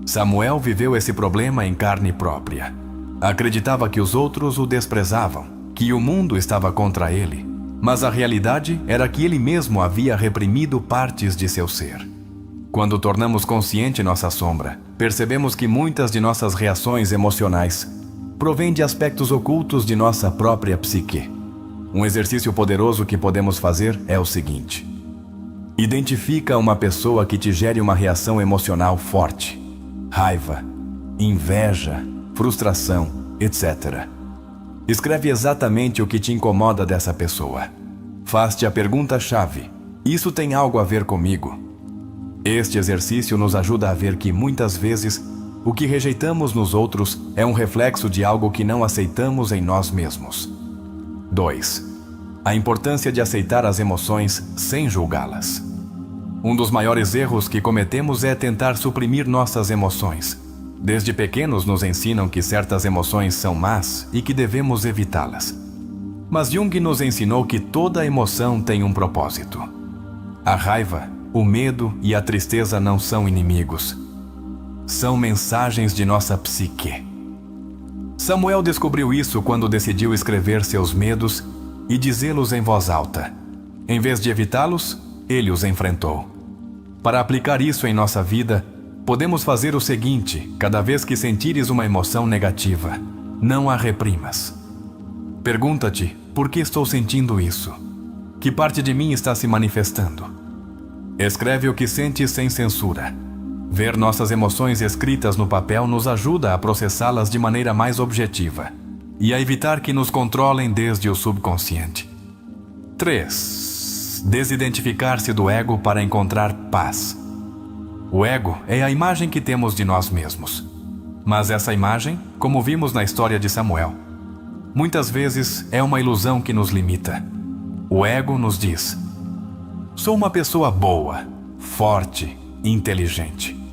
Samuel viveu esse problema em carne própria. Acreditava que os outros o desprezavam, que o mundo estava contra ele, mas a realidade era que ele mesmo havia reprimido partes de seu ser. Quando tornamos consciente nossa sombra, percebemos que muitas de nossas reações emocionais provém de aspectos ocultos de nossa própria psique. Um exercício poderoso que podemos fazer é o seguinte: identifica uma pessoa que te gere uma reação emocional forte, raiva, inveja, frustração, etc. Escreve exatamente o que te incomoda dessa pessoa. Faz-te a pergunta-chave: isso tem algo a ver comigo? Este exercício nos ajuda a ver que muitas vezes o que rejeitamos nos outros é um reflexo de algo que não aceitamos em nós mesmos. 2. A importância de aceitar as emoções sem julgá-las. Um dos maiores erros que cometemos é tentar suprimir nossas emoções. Desde pequenos nos ensinam que certas emoções são más e que devemos evitá-las. Mas Jung nos ensinou que toda emoção tem um propósito. A raiva, o medo e a tristeza não são inimigos. São mensagens de nossa psique. Samuel descobriu isso quando decidiu escrever seus medos e dizê-los em voz alta. Em vez de evitá-los, ele os enfrentou. Para aplicar isso em nossa vida, podemos fazer o seguinte: cada vez que sentires uma emoção negativa, não a reprimas. Pergunta-te: por que estou sentindo isso? Que parte de mim está se manifestando? Escreve o que sentes sem censura. Ver nossas emoções escritas no papel nos ajuda a processá-las de maneira mais objetiva e a evitar que nos controlem desde o subconsciente. 3. Desidentificar-se do ego para encontrar paz. O ego é a imagem que temos de nós mesmos. Mas essa imagem, como vimos na história de Samuel, muitas vezes é uma ilusão que nos limita. O ego nos diz: sou uma pessoa boa, forte, inteligente.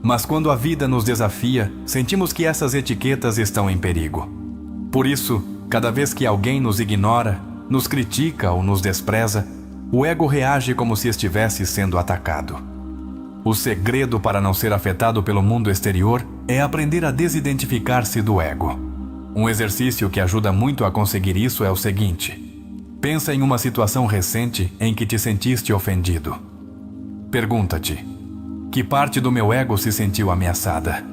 Mas quando a vida nos desafia, sentimos que essas etiquetas estão em perigo. Por isso, cada vez que alguém nos ignora, nos critica ou nos despreza, o ego reage como se estivesse sendo atacado. O segredo para não ser afetado pelo mundo exterior é aprender a desidentificar-se do ego. Um exercício que ajuda muito a conseguir isso é o seguinte: pensa em uma situação recente em que te sentiste ofendido. Pergunta-te: que parte do meu ego se sentiu ameaçada?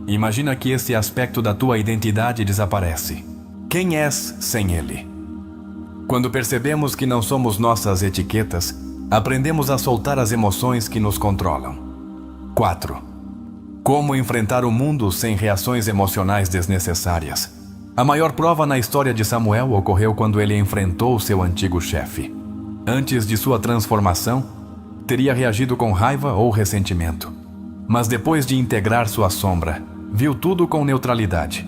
Imagina que esse aspecto da tua identidade desaparece. Quem és sem ele? Quando percebemos que não somos nossas etiquetas, aprendemos a soltar as emoções que nos controlam. 4. Como enfrentar o mundo sem reações emocionais desnecessárias. A maior prova na história de Samuel ocorreu quando ele enfrentou seu antigo chefe. Antes de sua transformação, teria reagido com raiva ou ressentimento. Mas depois de integrar sua sombra, viu tudo com neutralidade.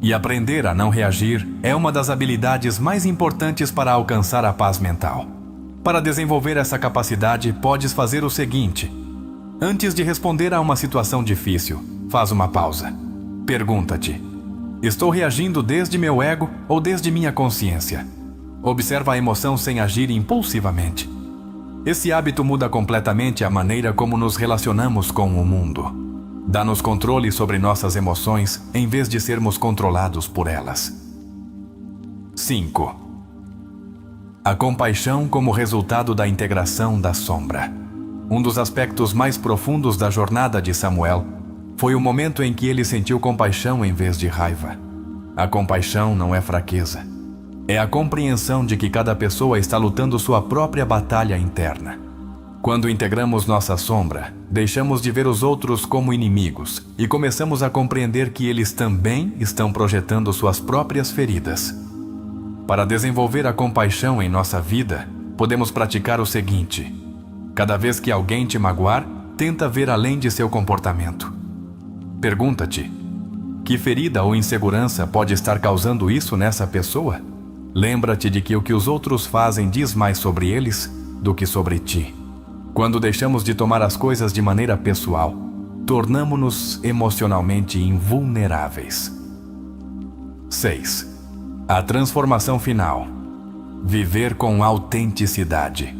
E aprender a não reagir é uma das habilidades mais importantes para alcançar a paz mental. Para desenvolver essa capacidade, podes fazer o seguinte: antes de responder a uma situação difícil, faz uma pausa. Pergunta-te: estou reagindo desde meu ego ou desde minha consciência? Observa a emoção sem agir impulsivamente. Esse hábito muda completamente a maneira como nos relacionamos com o mundo. Dá-nos controle sobre nossas emoções em vez de sermos controlados por elas. 5. A compaixão como resultado da integração da sombra. Um dos aspectos mais profundos da jornada de Samuel foi o momento em que ele sentiu compaixão em vez de raiva. A compaixão não é fraqueza. É a compreensão de que cada pessoa está lutando sua própria batalha interna. Quando integramos nossa sombra, deixamos de ver os outros como inimigos e começamos a compreender que eles também estão projetando suas próprias feridas. Para desenvolver a compaixão em nossa vida, podemos praticar o seguinte: cada vez que alguém te magoar, tenta ver além de seu comportamento. Pergunta-te: que ferida ou insegurança pode estar causando isso nessa pessoa? Lembra-te de que o que os outros fazem diz mais sobre eles do que sobre ti. Quando deixamos de tomar as coisas de maneira pessoal, tornamo-nos emocionalmente invulneráveis. 6. A transformação final. Viver com autenticidade.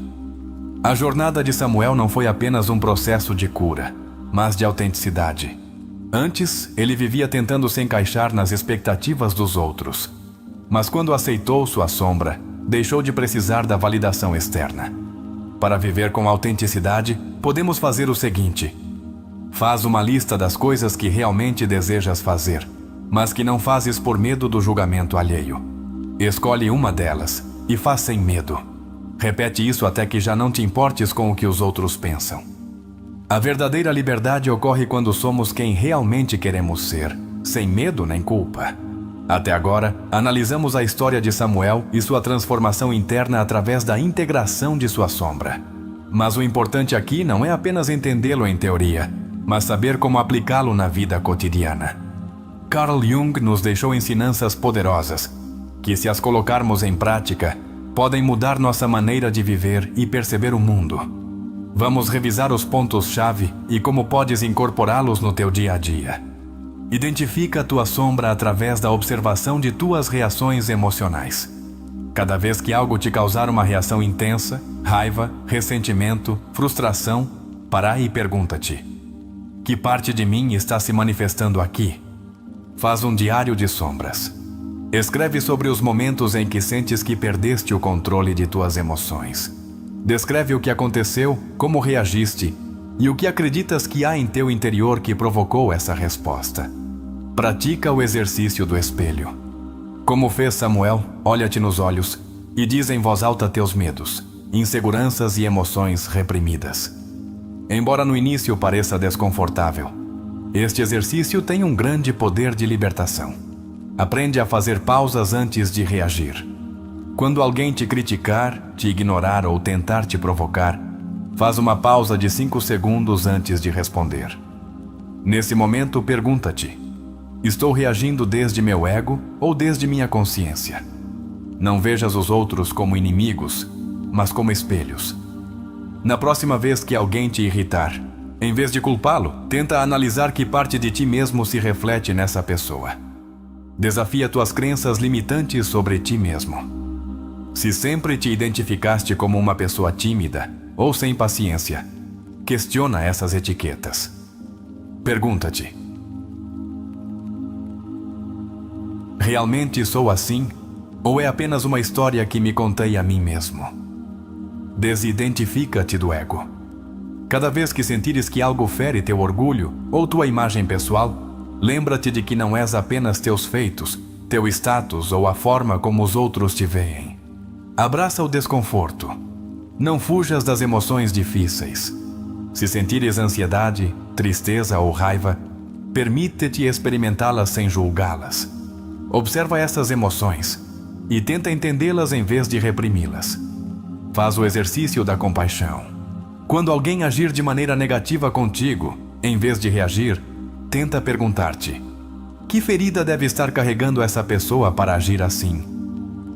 A jornada de Samuel não foi apenas um processo de cura, mas de autenticidade. Antes, ele vivia tentando se encaixar nas expectativas dos outros. Mas quando aceitou sua sombra, deixou de precisar da validação externa. Para viver com autenticidade, podemos fazer o seguinte: faz uma lista das coisas que realmente desejas fazer, mas que não fazes por medo do julgamento alheio. Escolhe uma delas e faz sem medo. Repete isso até que já não te importes com o que os outros pensam. A verdadeira liberdade ocorre quando somos quem realmente queremos ser, sem medo nem culpa. Até agora, analisamos a história de Samuel e sua transformação interna através da integração de sua sombra. Mas o importante aqui não é apenas entendê-lo em teoria, mas saber como aplicá-lo na vida cotidiana. Carl Jung nos deixou ensinanças poderosas, que, se as colocarmos em prática, podem mudar nossa maneira de viver e perceber o mundo. Vamos revisar os pontos-chave e como podes incorporá-los no teu dia a dia. Identifica a tua sombra através da observação de tuas reações emocionais. Cada vez que algo te causar uma reação intensa, raiva, ressentimento, frustração, para e pergunta-te: que parte de mim está se manifestando aqui? Faz um diário de sombras. Escreve sobre os momentos em que sentes que perdeste o controle de tuas emoções. Descreve o que aconteceu, como reagiste e o que acreditas que há em teu interior que provocou essa resposta. Pratica o exercício do espelho. Como fez Samuel, olha-te nos olhos e diz em voz alta teus medos, inseguranças e emoções reprimidas. Embora no início pareça desconfortável, este exercício tem um grande poder de libertação. Aprende a fazer pausas antes de reagir. Quando alguém te criticar, te ignorar ou tentar te provocar, faz uma pausa de 5 segundos antes de responder. Nesse momento, pergunta-te: estou reagindo desde meu ego ou desde minha consciência? Não vejas os outros como inimigos, mas como espelhos. Na próxima vez que alguém te irritar, em vez de culpá-lo, tenta analisar que parte de ti mesmo se reflete nessa pessoa. Desafia tuas crenças limitantes sobre ti mesmo. Se sempre te identificaste como uma pessoa tímida ou sem paciência, questiona essas etiquetas. Pergunta-te: realmente sou assim? Ou é apenas uma história que me contei a mim mesmo? Desidentifica-te do ego. Cada vez que sentires que algo fere teu orgulho ou tua imagem pessoal, lembra-te de que não és apenas teus feitos, teu status ou a forma como os outros te veem. Abraça o desconforto. Não fujas das emoções difíceis. Se sentires ansiedade, tristeza ou raiva, permite-te experimentá-las sem julgá-las. Observa essas emoções e tenta entendê-las em vez de reprimi-las. Faz o exercício da compaixão. Quando alguém agir de maneira negativa contigo, em vez de reagir, tenta perguntar-te: que ferida deve estar carregando essa pessoa para agir assim?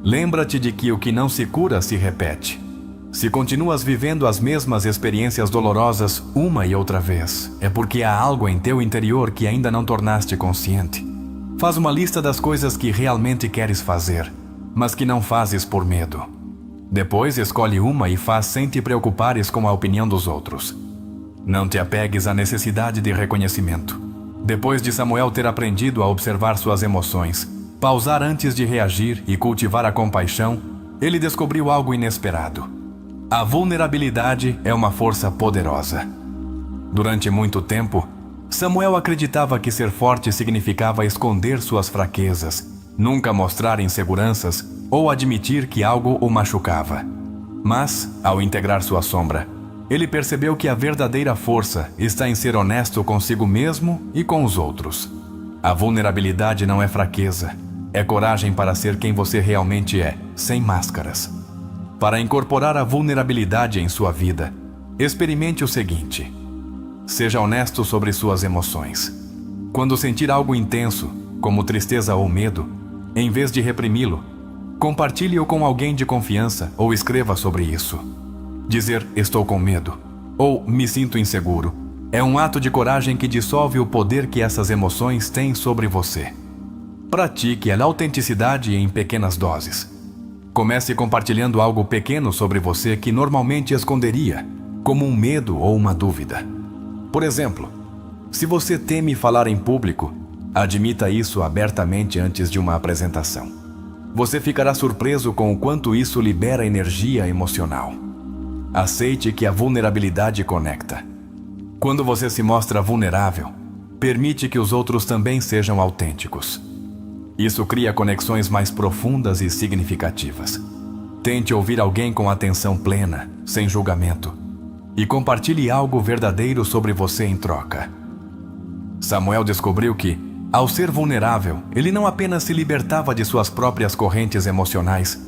Lembra-te de que o que não se cura se repete. Se continuas vivendo as mesmas experiências dolorosas uma e outra vez, é porque há algo em teu interior que ainda não tornaste consciente. Faz uma lista das coisas que realmente queres fazer, mas que não fazes por medo. Depois escolhe uma e faz sem te preocupares com a opinião dos outros. Não te apegues à necessidade de reconhecimento. Depois de Samuel ter aprendido a observar suas emoções, pausar antes de reagir e cultivar a compaixão, ele descobriu algo inesperado. A vulnerabilidade é uma força poderosa. Durante muito tempo, Samuel acreditava que ser forte significava esconder suas fraquezas nunca mostrar inseguranças ou admitir que algo o machucava. Mas, ao integrar sua sombra, ele percebeu que a verdadeira força está em ser honesto consigo mesmo e com os outros. A vulnerabilidade não é fraqueza, é coragem para ser quem você realmente é, sem máscaras. Para incorporar a vulnerabilidade em sua vida, experimente o seguinte: seja honesto sobre suas emoções. Quando sentir algo intenso, como tristeza ou medo, em vez de reprimi-lo, compartilhe-o com alguém de confiança ou escreva sobre isso. Dizer "estou com medo" ou "me sinto inseguro" é um ato de coragem que dissolve o poder que essas emoções têm sobre você. Pratique a autenticidade em pequenas doses. Comece compartilhando algo pequeno sobre você que normalmente esconderia, como um medo ou uma dúvida. Por exemplo, se você teme falar em público, admita isso abertamente antes de uma apresentação. Você ficará surpreso com o quanto isso libera energia emocional. Aceite que a vulnerabilidade conecta. Quando você se mostra vulnerável, permite que os outros também sejam autênticos. Isso cria conexões mais profundas e significativas. Tente ouvir alguém com atenção plena, sem julgamento, e compartilhe algo verdadeiro sobre você em troca. Samuel descobriu que, ao ser vulnerável, ele não apenas se libertava de suas próprias correntes emocionais,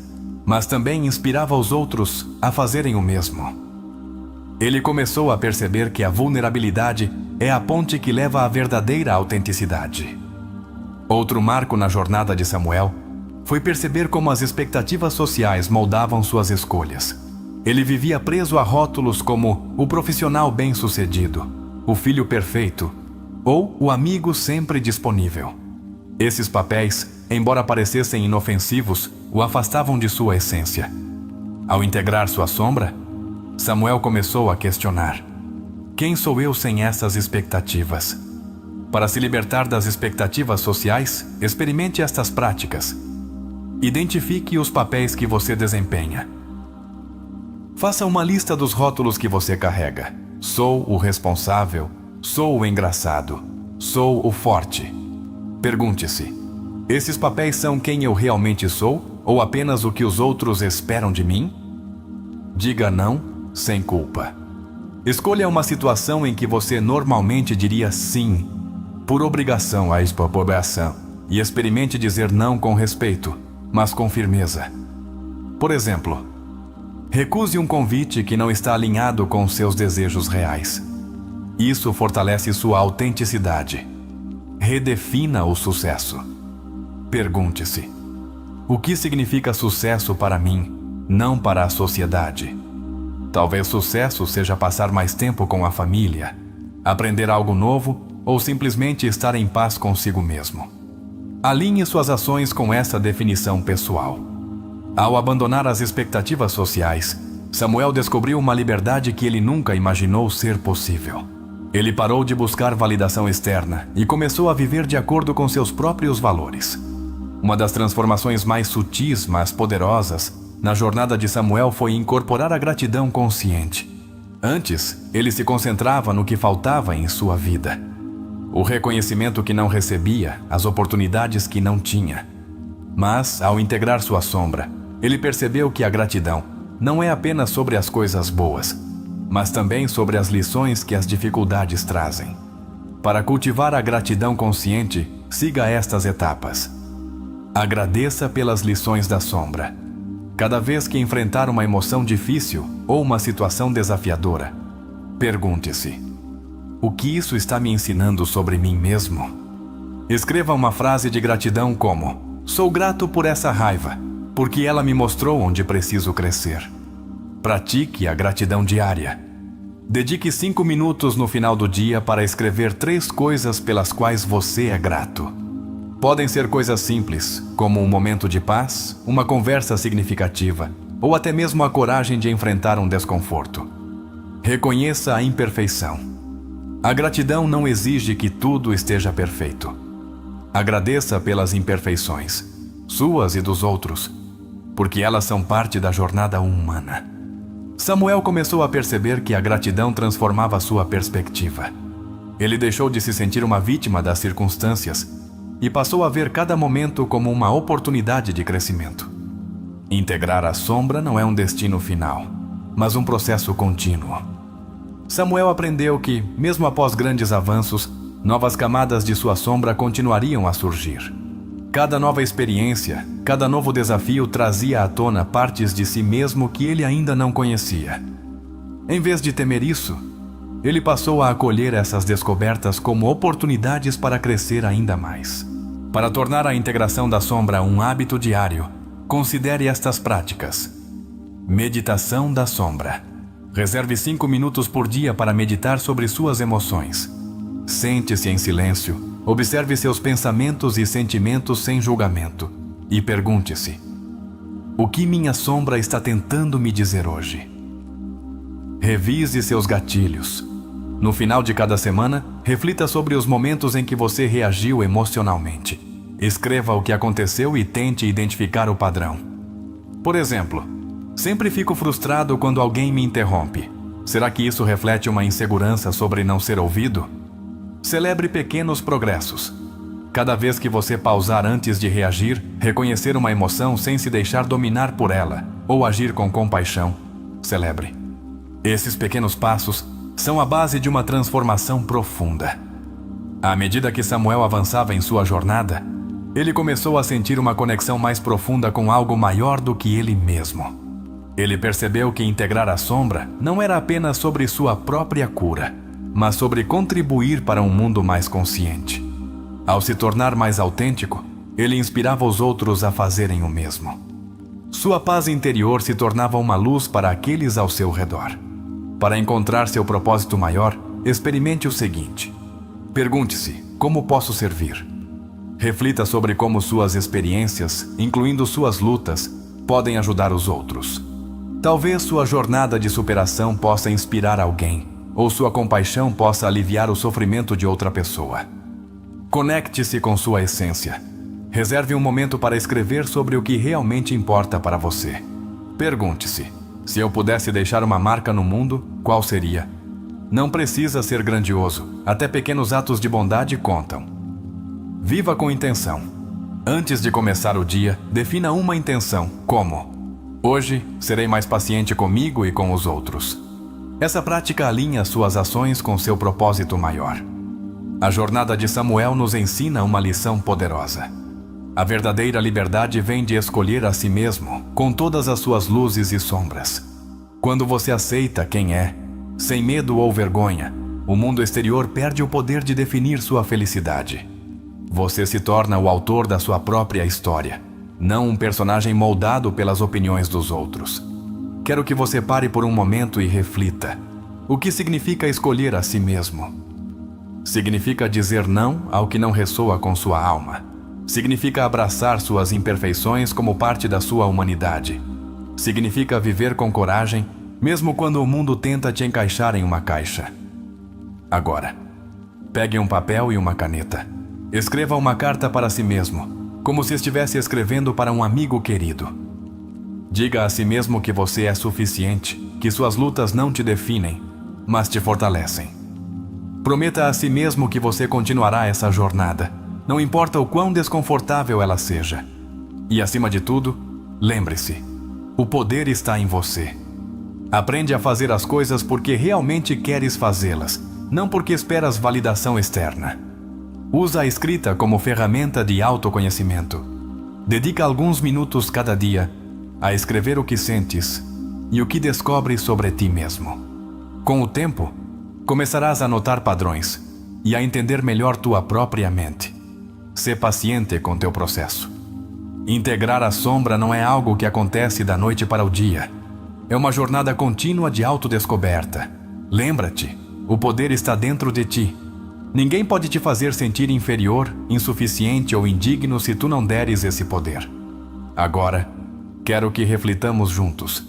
mas também inspirava os outros a fazerem o mesmo. Ele começou a perceber que a vulnerabilidade é a ponte que leva à verdadeira autenticidade. Outro marco na jornada de Samuel foi perceber como as expectativas sociais moldavam suas escolhas. Ele vivia preso a rótulos como o profissional bem-sucedido, o filho perfeito ou o amigo sempre disponível. Esses papéis, embora parecessem inofensivos, o afastavam de sua essência. Ao integrar sua sombra, Samuel começou a questionar: quem sou eu sem essas expectativas? Para se libertar das expectativas sociais, experimente estas práticas. Identifique os papéis que você desempenha. Faça uma lista dos rótulos que você carrega. Sou o responsável, sou o engraçado, sou o forte. Pergunte-se: esses papéis são quem eu realmente sou ou apenas o que os outros esperam de mim? Diga não sem culpa. Escolha uma situação em que você normalmente diria sim, por obrigação à expropriação, e experimente dizer não com respeito, mas com firmeza. Por exemplo, recuse um convite que não está alinhado com seus desejos reais. Isso fortalece sua autenticidade. Redefina o sucesso. Pergunte-se: o que significa sucesso para mim, não para a sociedade? Talvez sucesso seja passar mais tempo com a família, aprender algo novo ou simplesmente estar em paz consigo mesmo. Alinhe suas ações com essa definição pessoal. Ao abandonar as expectativas sociais, Samuel descobriu uma liberdade que ele nunca imaginou ser possível. Ele parou de buscar validação externa e começou a viver de acordo com seus próprios valores. Uma das transformações mais sutis, mas poderosas, na jornada de Samuel foi incorporar a gratidão consciente. Antes, ele se concentrava no que faltava em sua vida. O reconhecimento que não recebia, as oportunidades que não tinha. Mas, ao integrar sua sombra, ele percebeu que a gratidão não é apenas sobre as coisas boas, mas também sobre as lições que as dificuldades trazem. Para cultivar a gratidão consciente, siga estas etapas. Agradeça pelas lições da sombra. Cada vez que enfrentar uma emoção difícil ou uma situação desafiadora, pergunte-se: o que isso está me ensinando sobre mim mesmo? Escreva uma frase de gratidão como: sou grato por essa raiva, porque ela me mostrou onde preciso crescer. Pratique a gratidão diária. Dedique 5 minutos no final do dia para escrever 3 coisas pelas quais você é grato. Podem ser coisas simples, como um momento de paz, uma conversa significativa, ou até mesmo a coragem de enfrentar um desconforto. Reconheça a imperfeição. A gratidão não exige que tudo esteja perfeito. Agradeça pelas imperfeições, suas e dos outros, porque elas são parte da jornada humana. Samuel começou a perceber que a gratidão transformava sua perspectiva. Ele deixou de se sentir uma vítima das circunstâncias e passou a ver cada momento como uma oportunidade de crescimento. Integrar a sombra não é um destino final, mas um processo contínuo. Samuel aprendeu que, mesmo após grandes avanços, novas camadas de sua sombra continuariam a surgir. Cada nova experiência, cada novo desafio trazia à tona partes de si mesmo que ele ainda não conhecia. Em vez de temer isso, ele passou a acolher essas descobertas como oportunidades para crescer ainda mais. Para tornar a integração da sombra um hábito diário, considere estas práticas. Meditação da sombra. Reserve 5 minutos por dia para meditar sobre suas emoções. Sente-se em silêncio, observe seus pensamentos e sentimentos sem julgamento e pergunte-se: o que minha sombra está tentando me dizer hoje? Revise seus gatilhos. No final de cada semana, reflita sobre os momentos em que você reagiu emocionalmente. Escreva o que aconteceu e tente identificar o padrão. Por exemplo, sempre fico frustrado quando alguém me interrompe. Será que isso reflete uma insegurança sobre não ser ouvido? Celebre pequenos progressos. Cada vez que você pausar antes de reagir, reconhecer uma emoção sem se deixar dominar por ela, ou agir com compaixão, celebre. Esses pequenos passos são a base de uma transformação profunda. À medida que Samuel avançava em sua jornada, ele começou a sentir uma conexão mais profunda com algo maior do que ele mesmo. Ele percebeu que integrar a sombra não era apenas sobre sua própria cura, mas sobre contribuir para um mundo mais consciente. Ao se tornar mais autêntico, ele inspirava os outros a fazerem o mesmo. Sua paz interior se tornava uma luz para aqueles ao seu redor. Para encontrar seu propósito maior, experimente o seguinte: pergunte-se, como posso servir? Reflita sobre como suas experiências, incluindo suas lutas, podem ajudar os outros. Talvez sua jornada de superação possa inspirar alguém, ou sua compaixão possa aliviar o sofrimento de outra pessoa. Conecte-se com sua essência. Reserve um momento para escrever sobre o que realmente importa para você. Pergunte-se: se eu pudesse deixar uma marca no mundo, qual seria? Não precisa ser grandioso, até pequenos atos de bondade contam. Viva com intenção. Antes de começar o dia, defina uma intenção, como: hoje serei mais paciente comigo e com os outros. Essa prática alinha suas ações com seu propósito maior. A jornada de Samuel nos ensina uma lição poderosa. A verdadeira liberdade vem de escolher a si mesmo, com todas as suas luzes e sombras. Quando você aceita quem é, sem medo ou vergonha, o mundo exterior perde o poder de definir sua felicidade. Você se torna o autor da sua própria história, não um personagem moldado pelas opiniões dos outros. Quero que você pare por um momento e reflita. O que significa escolher a si mesmo? Significa dizer não ao que não ressoa com sua alma. Significa abraçar suas imperfeições como parte da sua humanidade. Significa viver com coragem, mesmo quando o mundo tenta te encaixar em uma caixa. Agora, pegue um papel e uma caneta. Escreva uma carta para si mesmo, como se estivesse escrevendo para um amigo querido. Diga a si mesmo que você é suficiente, que suas lutas não te definem, mas te fortalecem. Prometa a si mesmo que você continuará essa jornada, não importa o quão desconfortável ela seja. E acima de tudo, lembre-se, o poder está em você. Aprende a fazer as coisas porque realmente queres fazê-las, não porque esperas validação externa. Usa a escrita como ferramenta de autoconhecimento. Dedica alguns minutos cada dia a escrever o que sentes e o que descobres sobre ti mesmo. Com o tempo, começarás a notar padrões e a entender melhor tua própria mente. Sê paciente com teu processo. Integrar a sombra não é algo que acontece da noite para o dia. É uma jornada contínua de autodescoberta. Lembra-te, o poder está dentro de ti. Ninguém pode te fazer sentir inferior, insuficiente ou indigno se tu não deres esse poder. Agora, quero que reflitamos juntos.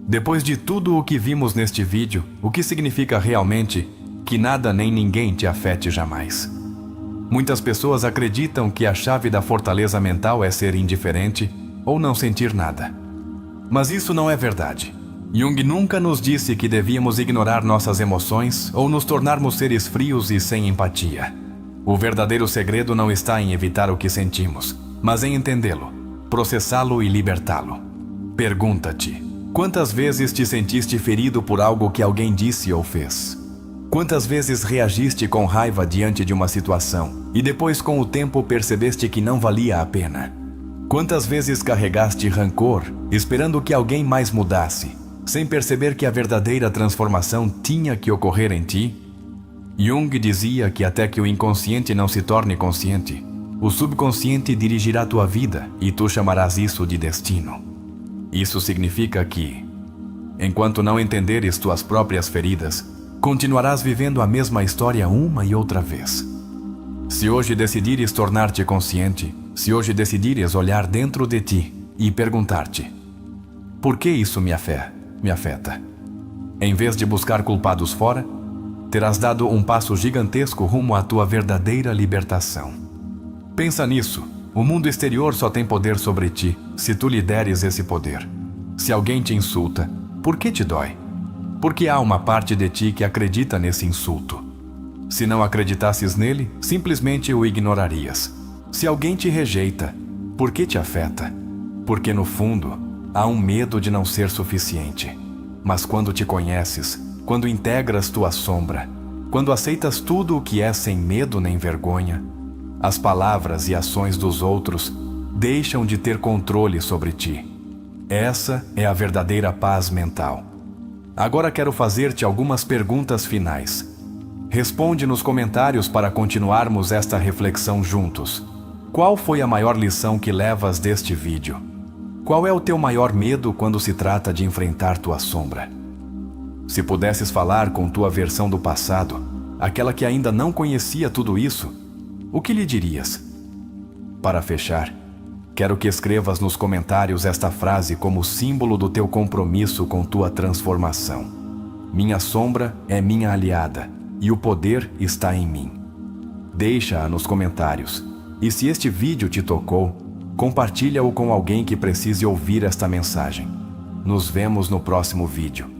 Depois de tudo o que vimos neste vídeo, o que significa realmente que nada nem ninguém te afete jamais? Muitas pessoas acreditam que a chave da fortaleza mental é ser indiferente ou não sentir nada. Mas isso não é verdade. Jung nunca nos disse que devíamos ignorar nossas emoções ou nos tornarmos seres frios e sem empatia. O verdadeiro segredo não está em evitar o que sentimos, mas em entendê-lo, processá-lo e libertá-lo. Pergunta-te: quantas vezes te sentiste ferido por algo que alguém disse ou fez? Quantas vezes reagiste com raiva diante de uma situação e depois, com o tempo, percebeste que não valia a pena? Quantas vezes carregaste rancor, esperando que alguém mais mudasse, sem perceber que a verdadeira transformação tinha que ocorrer em ti? Jung dizia que até que o inconsciente não se torne consciente, o subconsciente dirigirá tua vida e tu chamarás isso de destino. Isso significa que, enquanto não entenderes tuas próprias feridas, continuarás vivendo a mesma história uma e outra vez. Se hoje decidires tornar-te consciente, se hoje decidires olhar dentro de ti e perguntar-te: por que isso me afeta? Em vez de buscar culpados fora, terás dado um passo gigantesco rumo à tua verdadeira libertação. Pensa nisso. O mundo exterior só tem poder sobre ti se tu lhe deres esse poder. Se alguém te insulta, por que te dói? Porque há uma parte de ti que acredita nesse insulto. Se não acreditasses nele, simplesmente o ignorarias. Se alguém te rejeita, por que te afeta? Porque no fundo, há um medo de não ser suficiente. Mas quando te conheces, quando integras tua sombra, quando aceitas tudo o que é sem medo nem vergonha, as palavras e ações dos outros deixam de ter controle sobre ti. Essa é a verdadeira paz mental. Agora quero fazer-te algumas perguntas finais. Responde nos comentários para continuarmos esta reflexão juntos. Qual foi a maior lição que levas deste vídeo? Qual é o teu maior medo quando se trata de enfrentar tua sombra? Se pudesses falar com tua versão do passado, aquela que ainda não conhecia tudo isso, o que lhe dirias? Para fechar, quero que escrevas nos comentários esta frase como símbolo do teu compromisso com tua transformação. Minha sombra é minha aliada e o poder está em mim. Deixa-a nos comentários. E se este vídeo te tocou, compartilha-o com alguém que precise ouvir esta mensagem. Nos vemos no próximo vídeo.